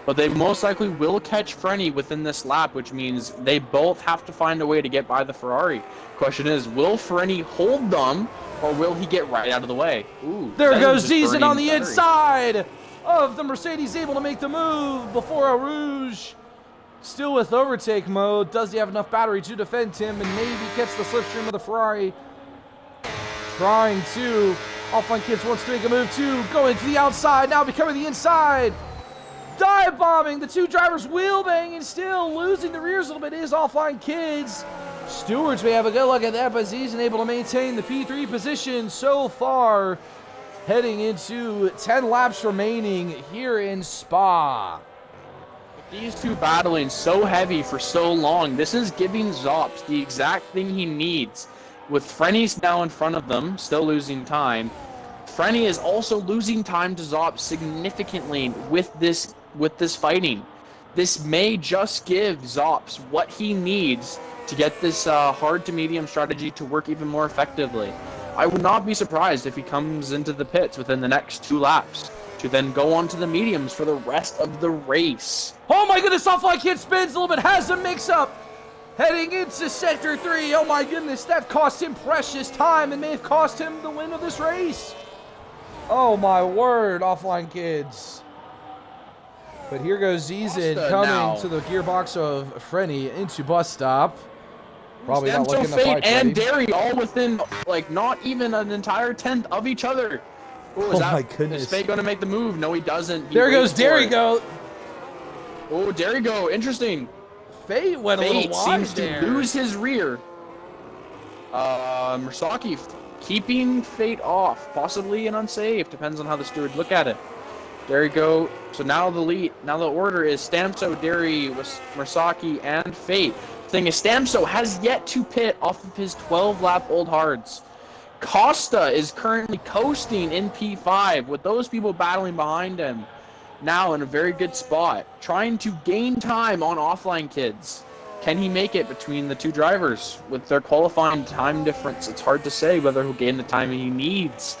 Speaker 2: but they most likely will catch Frenny within this lap, which means they both have to find a way to get by the Ferrari. Question is, will Frenny hold them, or will he get right out of the way? Ooh,
Speaker 1: there goes Zizan on the inside of the Mercedes, able to make the move before a Rouge. Still with overtake mode. Does he have enough battery to defend him and maybe catch the slipstream of the Ferrari? Trying to. Offline Kids wants to make a move too. Going to the outside, now becoming the inside. Dive bombing. The two drivers wheel banging, still losing the rears a little bit is Offline Kids. Stewards may have a good look at that, but Zizan able to maintain the P3 position so far. Heading into 10 laps remaining here in Spa.
Speaker 2: These two battling so heavy for so long, this is giving Zops the exact thing he needs. With Frenny's now in front of them, still losing time, Frenny is also losing time to Zops significantly with this fighting. This may just give Zops what he needs to get this hard to medium strategy to work even more effectively. I would not be surprised if he comes into the pits within the next 2 laps to then go on to the mediums for the rest of the race.
Speaker 1: Oh my goodness, Offline Kid spins a little bit, has a mix-up. Heading into Sector 3, oh my goodness, that cost him precious time and may have cost him the win of this race. Oh my word, Offline Kids. But here goes Zizan coming to the gearbox of Frenny into bus stop. Probably not looking to fight
Speaker 2: and Derry all within, like, not even an entire tenth of each other.
Speaker 1: Ooh, my goodness.
Speaker 2: Is Fate going to make the move? No, he doesn't.
Speaker 1: There goes Derry go.
Speaker 2: Oh, Derry go. Interesting.
Speaker 1: Fate went a little wide
Speaker 2: seems to lose his rear. Mersaki keeping Fate off. Possibly an unsafe. Depends on how the stewards look at it. There you go. So now the lead, now the order is Stamso, Derry, Mersaki, and Fate. Thing is, Stamso has yet to pit off of his 12-lap old hards. Costa is currently coasting in P5 with those people battling behind him. Now in a very good spot, trying to gain time on Offline Kids. Can he make it between the two drivers? With their qualifying time difference, it's hard to say whether he'll gain the time he needs.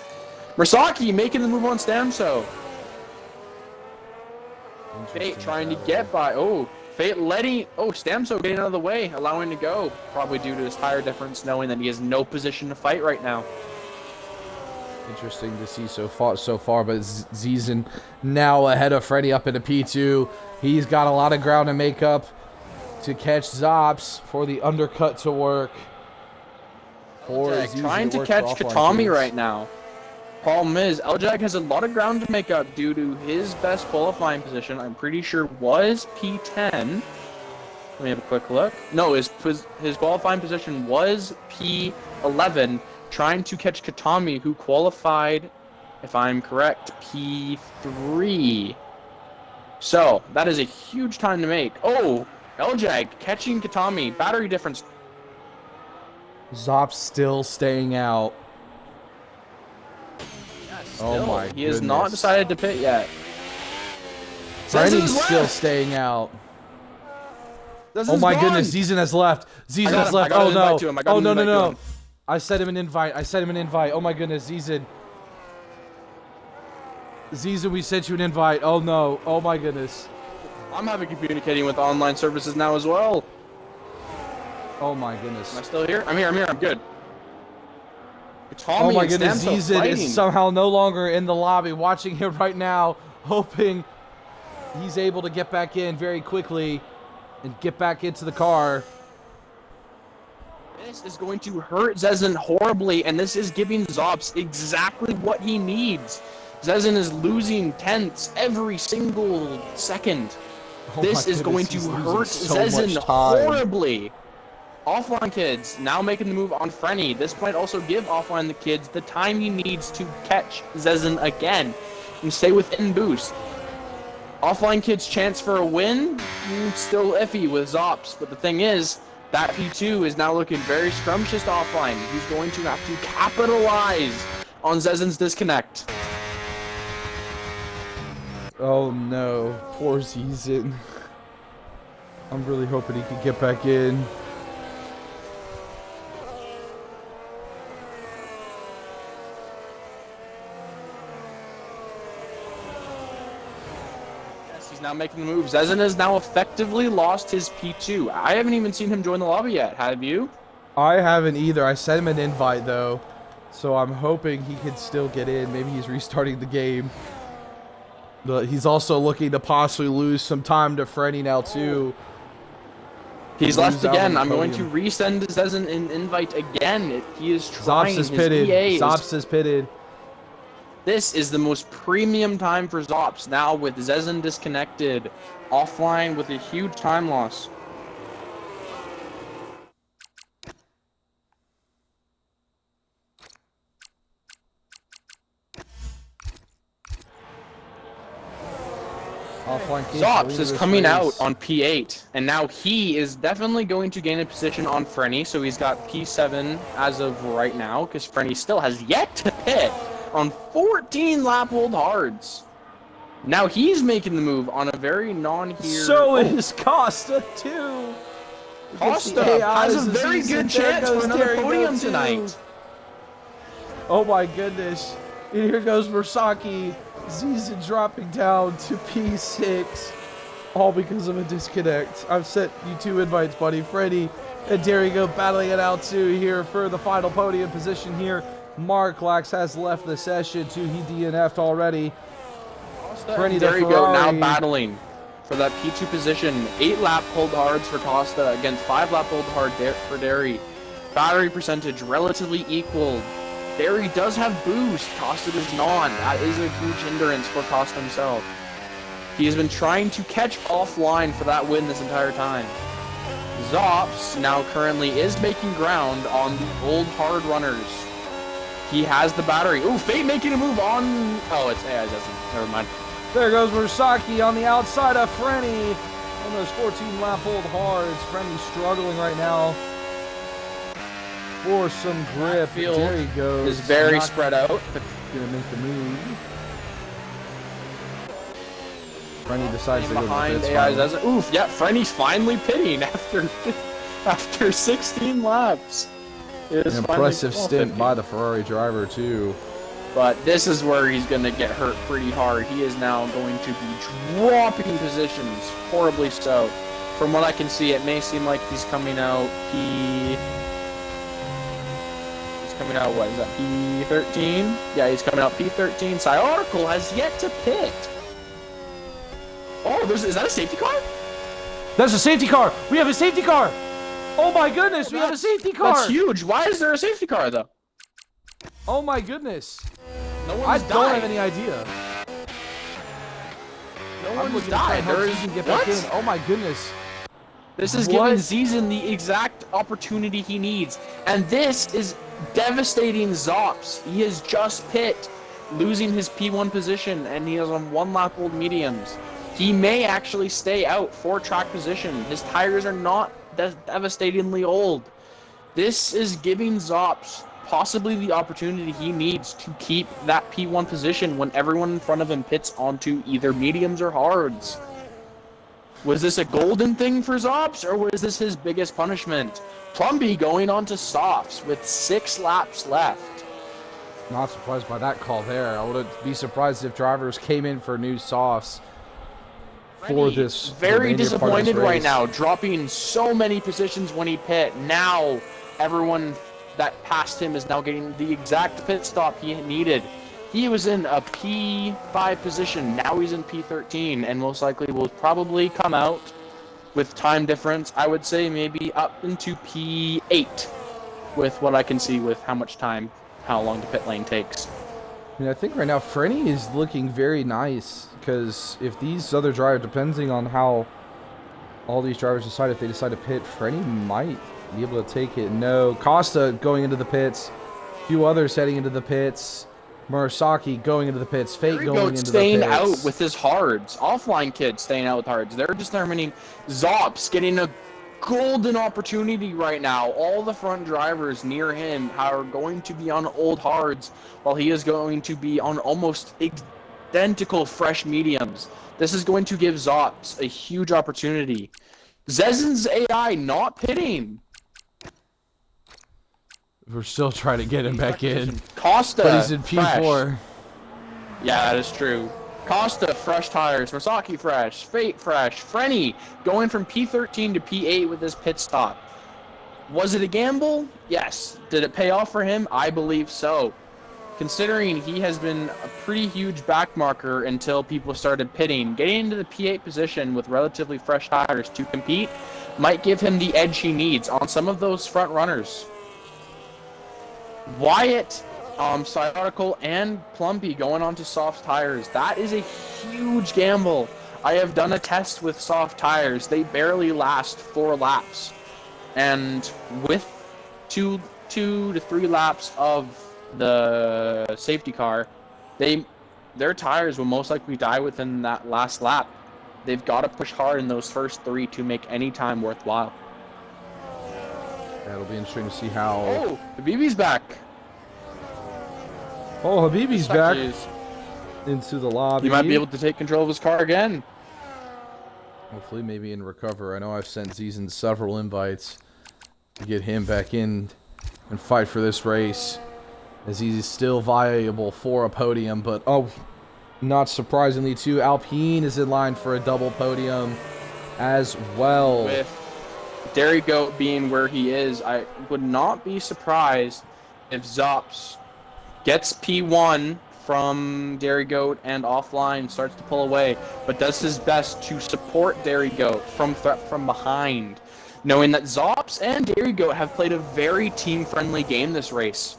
Speaker 2: Mersaki making the move on Stamso. Fate trying to get by. Oh, Fate letting. Oh, Stamso getting out of the way, allowing to go. Probably due to his tire difference, knowing that he has no position to fight right now.
Speaker 1: Interesting to see so far, but Zizan now ahead of Freddy up into P2. He's got a lot of ground to make up to catch Zops for the undercut to work.
Speaker 2: Trying to catch Katami right now. Problem is, Eljag has a lot of ground to make up due to his best qualifying position. I'm pretty sure was P10. Let me have a quick look. No, his qualifying position was P11. Trying to catch Katami, who qualified, if I'm correct, P3. So, that is a huge time to make. Oh, Eljag catching Katami. Battery difference.
Speaker 1: Zops still staying out.
Speaker 2: Yeah, still,
Speaker 1: oh my
Speaker 2: He has not decided to pit yet.
Speaker 1: Freddy's still staying out. Oh my goodness, Zizan has left. Zizan has left. Oh no. Oh no, no, no. I sent him an invite. Oh my goodness, Zizan. Zizan, we sent you an invite. Oh no. Oh my goodness.
Speaker 2: I'm having communicating with online services now as well.
Speaker 1: Oh my goodness.
Speaker 2: Am I still here? I'm here. I'm good.
Speaker 1: Oh my goodness, Zizan is somehow no longer in the lobby. Watching him right now, hoping he's able to get back in very quickly and get back into the car.
Speaker 2: This is going to hurt Zezin horribly, and this is giving Zops exactly what he needs. Zezin is losing tenths every single second. This is going to hurt Zezin horribly. Offline Kids now making the move on Frenny. This might also give Offline the Kids the time he needs to catch Zezin again and stay within boost. Offline Kids' chance for a win, still iffy with Zops, but the thing is, that P2 is now looking very scrumptious to Offline. He's going to have to capitalize on Zezin's disconnect.
Speaker 1: Oh no, poor Zezin. I'm really hoping he can get back in.
Speaker 2: He's now making the move. Zezin has now effectively lost his P2. I haven't even seen him join the lobby yet. Have you?
Speaker 1: I haven't either. I sent him an invite though, so I'm hoping he can still get in. Maybe he's restarting the game. But he's also looking to possibly lose some time to Freddy now too.
Speaker 2: He's left again. I'm going to resend Zezin an invite again. He is trying.
Speaker 1: Zops is pitted. Zops is pitted.
Speaker 2: This is the most premium time for Zops now with Zezin disconnected, offline with a huge time loss. Zops is coming out on P8, and now he is definitely going to gain a position on Frenny, so he's got P7 as of right now, because Frenny still has yet to pit on 14 lap old hards. Now he's making the move on a very non-here...
Speaker 1: So is Costa, too!
Speaker 2: Costa has a very good chance for another podium tonight.
Speaker 1: Oh my goodness. And here goes Mersaki. Zezin dropping down to P6, all because of a disconnect. I've sent you 2 invites, buddy. Freddy and Derigo battling it out too here for the final podium position here. Mark Lax has left the session too. He DNF'd already.
Speaker 2: Freddy Derigo now battling for that P2 position. 8 lap hold hards for Costa against 5 lap hold hard for Derry. Battery percentage relatively equal. Derry does have boost, Costa does not. That is a huge hindrance for Costa himself. He has been trying to catch offline for that win this entire time. Zops now currently is making ground on the old hard runners. He has the battery. Ooh, Fate making a move on... Oh, it's AI doesn't. Never mind.
Speaker 1: There goes Mersaki on the outside of Frenny. On those 14 lap old hards. Frenny's struggling right now for some grip. There he goes.
Speaker 2: Is very spread out.
Speaker 1: Gonna make the move. Frenny decides to go
Speaker 2: behind AI doesn't. Oof, yeah, Frenny's finally pitting after 16 laps.
Speaker 1: An impressive stint by the Ferrari driver too.
Speaker 2: But this is where he's going to get hurt pretty hard. He is now going to be dropping positions, horribly so. From what I can see, it may seem like he's coming out coming out, what is that, P13? Yeah, he's coming out P13. Cyarkle has yet to pit. Oh, is that a safety car?
Speaker 1: That's a safety car. We have a safety car. Oh my goodness, we have a safety car.
Speaker 2: That's huge. Why is there a safety car, though?
Speaker 1: Oh my goodness.
Speaker 2: No one's died.
Speaker 1: I don't have any idea.
Speaker 2: No one's died.
Speaker 1: What? Oh my goodness.
Speaker 2: This is giving Zezin the exact opportunity he needs. And this is devastating Zops. He has just pit, losing his P1 position, and he is on 1 lap old mediums. He may actually stay out for track position. His tires are not devastatingly old. This is giving Zops possibly the opportunity he needs to keep that P1 position when everyone in front of him pits onto either mediums or hards. Was this a golden thing for Zops, or was this his biggest punishment? Plumby going on to softs with 6 laps left.
Speaker 1: Not surprised by that call there. I wouldn't be surprised if drivers came in for new softs for this.
Speaker 2: Very disappointed right now, dropping so many positions when he pit. Now everyone that passed him is now getting the exact pit stop he needed. He was in a P5 position, now he's in P13, and most likely will probably come out with time difference, I would say maybe up into P8, with what I can see with how long the pit lane takes.
Speaker 1: I mean, I think right now Frenny is looking very nice, because if these other drivers, depending on how all these drivers decide, if they decide to pit, Frenny might Be able to take it? No. Costa going into the pits. A few others heading into the pits. Murasaki going into the pits. Fate going into the pits.
Speaker 2: Staying out with his hards. Offline kid staying out with hards. They're determining Zops getting a golden opportunity right now. All the front drivers near him are going to be on old hards, while he is going to be on almost identical fresh mediums. This is going to give Zops a huge opportunity. Zezin's AI not pitting.
Speaker 1: We're still trying to get him back in.
Speaker 2: Costa,
Speaker 1: but he's in P4.
Speaker 2: Fresh. Yeah, that is true. Costa, fresh tires. Masaki, fresh. Fate, fresh. Frenny, going from P13 to P8 with his pit stop. Was it a gamble? Yes. Did it pay off for him? I believe so. Considering he has been a pretty huge backmarker until people started pitting, getting into the P8 position with relatively fresh tires to compete might give him the edge he needs on some of those front runners. Wyatt, Cyarticle, and Plumpy going on to soft tires. That is a huge gamble. I have done a test with soft tires. They barely last 4 laps. And with 2 to 3 laps of the safety car, their tires will most likely die within that last lap. They've got to push hard in those first 3 to make any time worthwhile.
Speaker 1: That'll be interesting to see how...
Speaker 2: Oh, Habibi's back.
Speaker 1: Oh, Habibi's back into the lobby.
Speaker 2: He might be able to take control of his car again.
Speaker 1: Hopefully, maybe in recover. I know I've sent Zizan several invites to get him back in and fight for this race, as he's still viable for a podium. But, oh, not surprisingly, too, Alpine is in line for a double podium as well.
Speaker 2: With Dairy Goat being where he is, I would not be surprised if Zops gets P1 from Dairy Goat and offline, starts to pull away, but does his best to support Dairy Goat from behind, knowing that Zops and Dairy Goat have played a very team-friendly game this race.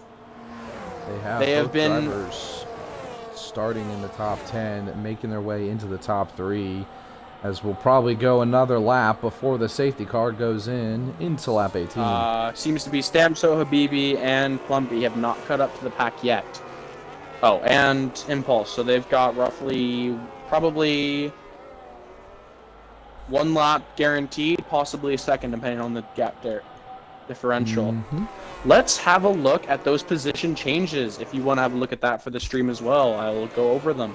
Speaker 1: They have been drivers starting in the top 10, making their way into the top 3, as we'll probably go another lap before the safety car goes into lap 18.
Speaker 2: Seems to be Stamso, Habibi, and Plumpy have not cut up to the pack yet. Oh, and Impulse. So they've got roughly, probably 1 lap guaranteed, possibly a second, depending on the gap differential. Let's have a look at those position changes. If you want to have a look at that for the stream as well, I'll go over them.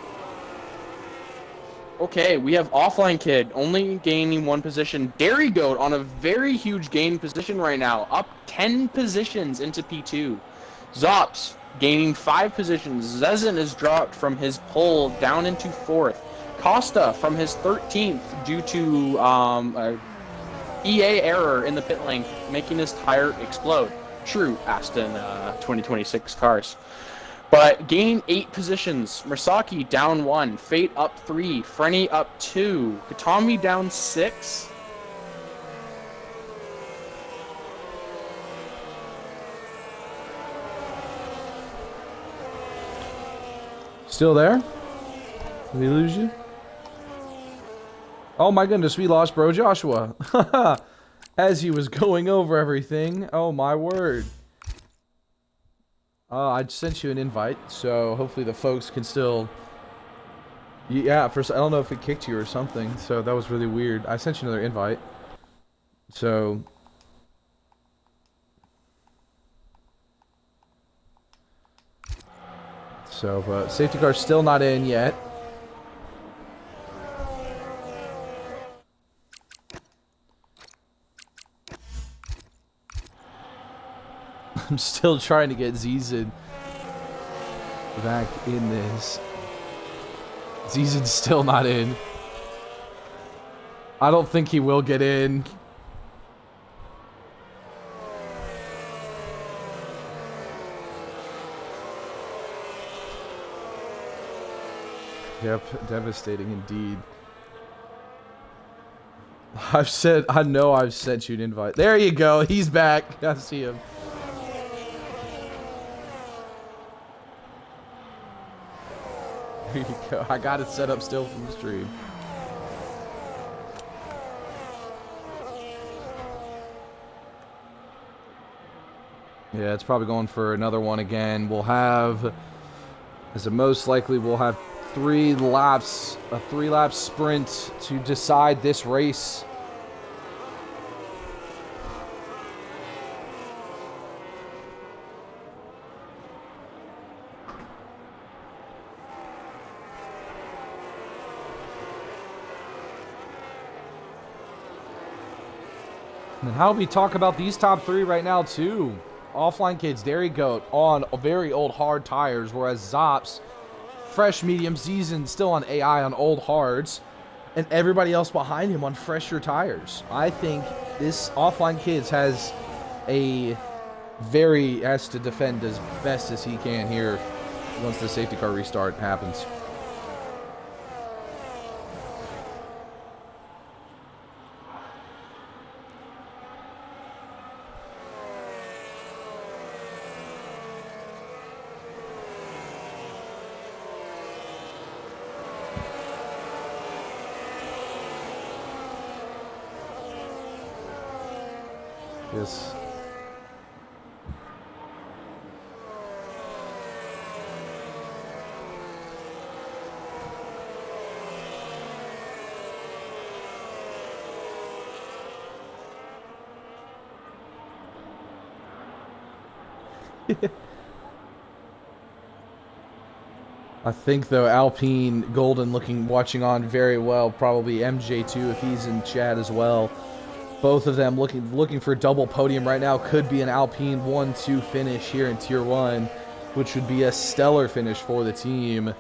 Speaker 2: Okay, we have Offline Kid only gaining 1 position. Dairy Goat on a very huge gain position right now, up 10 positions into P2. Zops gaining 5 positions. Zezin is dropped from his pole down into 4th. Costa from his 13th due to a EA error in the pit lane, making his tire explode. True Aston 2026 cars. But gaining 8 positions. Murasaki down 1. Fate up 3. Frenny up 2. Katami down 6.
Speaker 1: Still there? Did we lose you? Oh my goodness, we lost Bro Joshua. As he was going over everything. Oh my word. I sent you an invite, so hopefully the folks can still... Yeah, first, I don't know if it kicked you or something, so that was really weird. I sent you another invite. So... but safety car's still not in yet. I'm still trying to get Zizan back in this. Zizan's still not in. I don't think he will get in. Yep, devastating indeed. I know I've sent you an invite. There you go, he's back. I see him. There you go. I got it set up still from the stream. Yeah, it's probably going for another one again. We'll have, as a most likely, we'll have 3 laps, a 3-lap sprint to decide this race. And how we talk about these top 3 right now, too. Offline Kids, Dairy Goat on very old hard tires, whereas Zops, fresh medium season, still on AI on old hards, and everybody else behind him on fresher tires. I think this Offline Kids has to defend as best as he can here once the safety car restart happens. Yes. I think, though, Alpine Golden watching on very well. Probably MJ too, if he's in chat as well. Both of them looking for a double podium right now. Could be an Alpine 1-2 finish here in Tier 1, which would be a stellar finish for the team.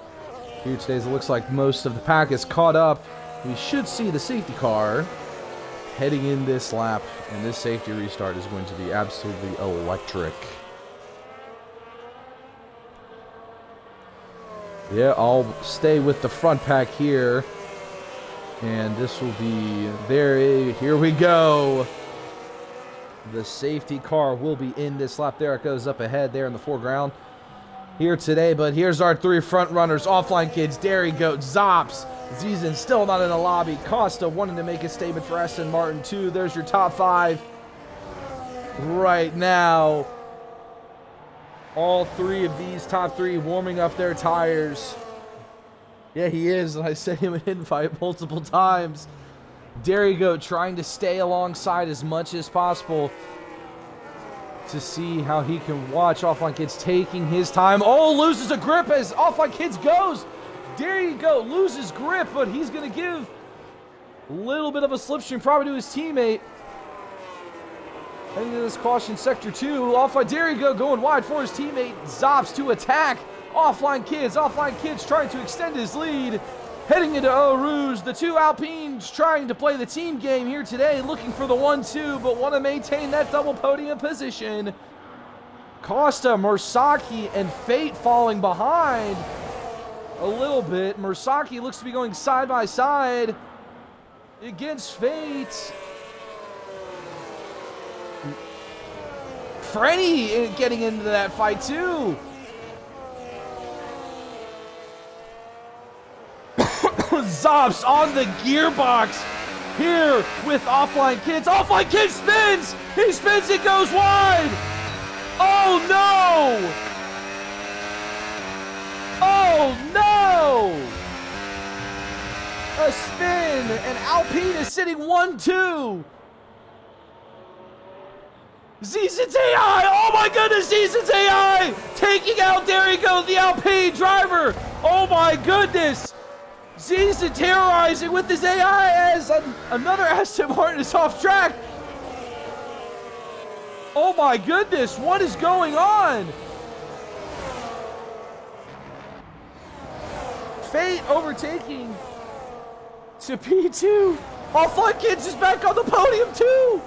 Speaker 1: Here today, it looks like most of the pack is caught up. We should see the safety car heading in this lap, and this safety restart is going to be absolutely electric. Yeah, I'll stay with the front pack here. And this will be here we go. The safety car will be in this lap. There it goes up ahead there in the foreground here today. But here's our 3 front runners. Offline Kids, Dairy Goat, Zops. Zizan still not in the lobby. Costa wanting to make a statement for Aston Martin too. There's your top 5 right now. All 3 of these top 3 warming up their tires. Yeah, he is, and I sent him an invite multiple times. Dairy Goat trying to stay alongside as much as possible to see how he can watch Offline Kids taking his time. Oh, loses a grip as Offline Kids goes. Dairy Goat loses grip, but he's going to give a little bit of a slipstream probably to his teammate. Heading to this caution sector 2. Offline Dairy Goat going wide for his teammate Zops to attack. Offline Kids trying to extend his lead. Heading into Eau Rouge, the 2 Alpines trying to play the team game here today, looking for the 1-2, but want to maintain that double podium position. Costa, Mersaki, and Fate falling behind a little bit. Mersaki looks to be going side by side against Fate. Frenny getting into that fight too. Zops on the gearbox here with Offline Kids. Offline Kids spins! He spins, it goes wide! Oh no! Oh no! A spin, and Alpine is sitting 1-2. Zizan's AI! Oh my goodness, Zizan's AI! Taking out Dairy Goat, the Alpine driver! Oh my goodness! Zizan terrorizing with his AI as another Aston Martin is off track. Oh my goodness, what is going on? Fate overtaking to P2. Offline Kids is back on the podium too.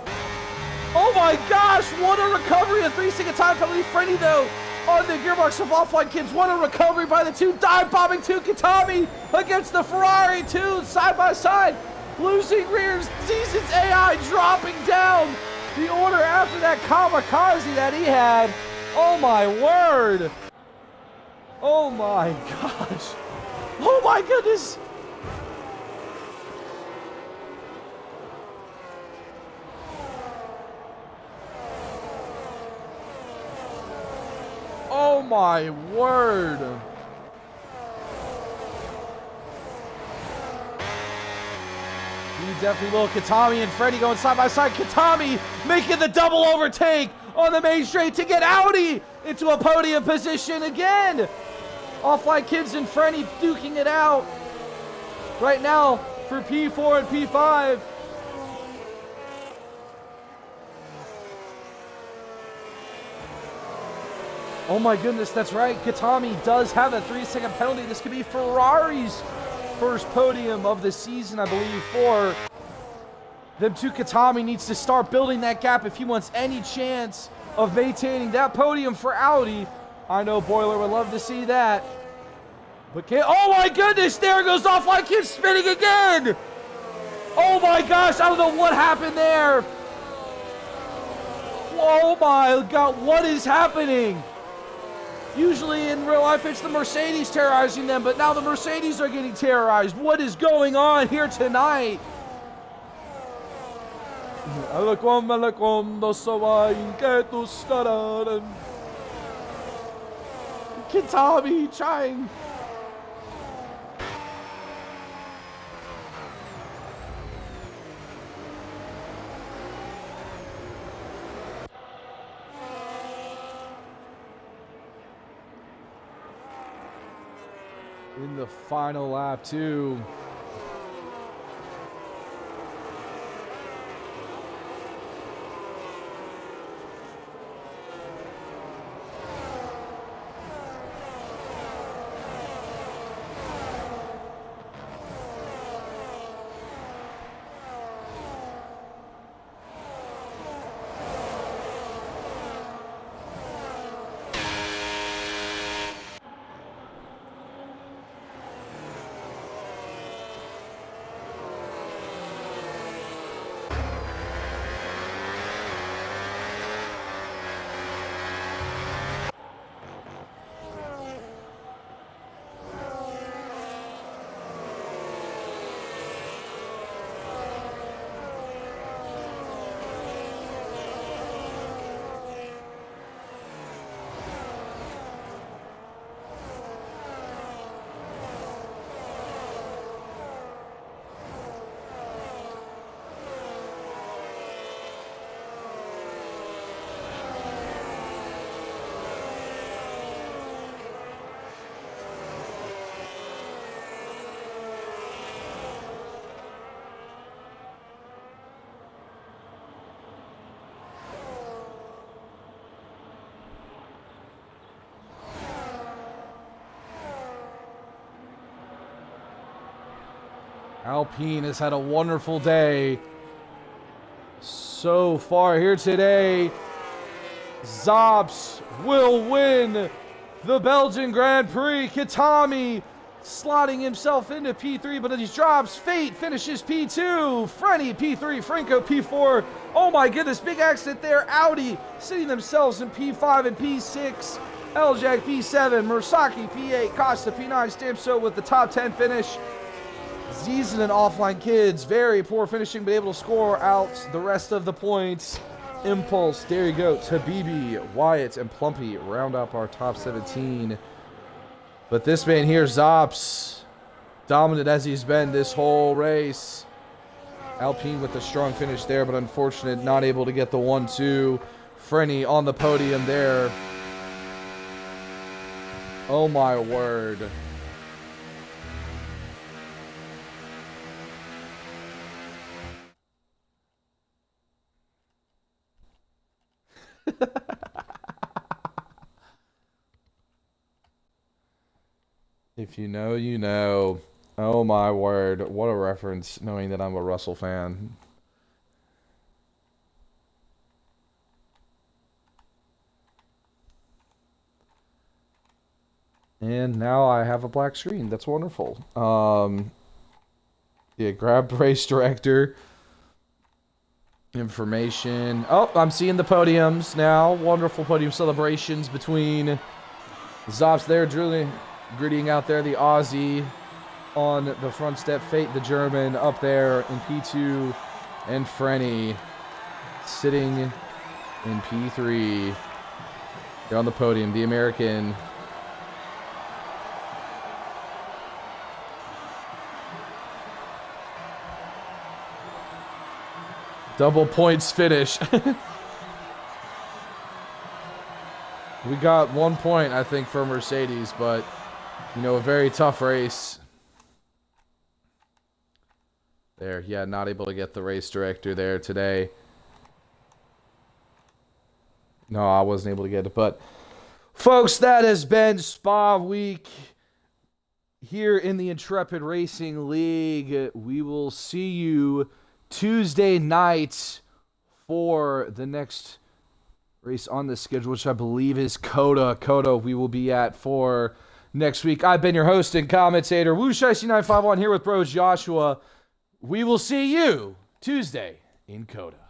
Speaker 1: Oh my gosh, what a recovery. A 3-second time penalty. Freddy though on the gearbox of Offline Kids. What a recovery by the 2. Dive bombing 2. Katami against the Ferrari 2 side by side. Losing rears. Zizan's AI dropping down the order after that kamikaze that he had. Oh my word. Oh my gosh. Oh my goodness. my word. He definitely will. Katami and Freddie going side by side. Katami making the double overtake on the main straight to get Audi into a podium position again. Offline Kids and Freddie duking it out right now for P4 and P5. Oh my goodness, that's right. Katami does have a 3-second penalty. This could be Ferrari's first podium of the season, I believe, for them two. Katami needs to start building that gap if he wants any chance of maintaining that podium for Audi. I know Boiler would love to see that. But oh my goodness, there goes Offline Kids spinning again. Oh my gosh, I don't know what happened there. Oh my God, what is happening? Usually in real life, it's the Mercedes terrorizing them, but now the Mercedes are getting terrorized. What is going on here tonight? Kitami trying. In the final lap, too. Alpine has had a wonderful day so far here today. Zops will win the Belgian Grand Prix. Kitami slotting himself into P3, but he drops. Fate finishes P2. Frenny P3. Franco P4. Oh my goodness, big accident there. Audi sitting themselves in P5 and P6. Eljak P7. Mersaki P8. Costa P9. Stamso with the top 10 finish. Zizan and Offline Kids, very poor finishing, but able to score out the rest of the points. Impulse, Dairy Goats, Habibi, Wyatt, and Plumpy round up our top 17. But this man here, Zops, dominant as he's been this whole race. Alpine with a strong finish there, but unfortunate, not able to get the 1-2. Frenny on the podium there. Oh my word. If you know, you know. Oh my word. What a reference, knowing that I'm a Russell fan. And now I have a black screen. That's wonderful. Yeah, grab race director. Information. Oh, I'm seeing the podiums now. Wonderful podium celebrations between Zops there, grittying out there, the Aussie on the front step. Fate, the German, up there in P2. And Frenny sitting in P3. Here on the podium, the American. Double points finish. We got 1 point, I think, for Mercedes, but, you know, a very tough race. There, yeah, not able to get the race director there today. No, I wasn't able to get it, but folks, that has been Spa Week here in the Intrepid Racing League. We will see you Tuesday night for the next race on the schedule, which I believe is Coda. Coda we will be at for next week. I've been your host and commentator, WuShicy951, here with Bros Joshua. We will see you Tuesday in Coda.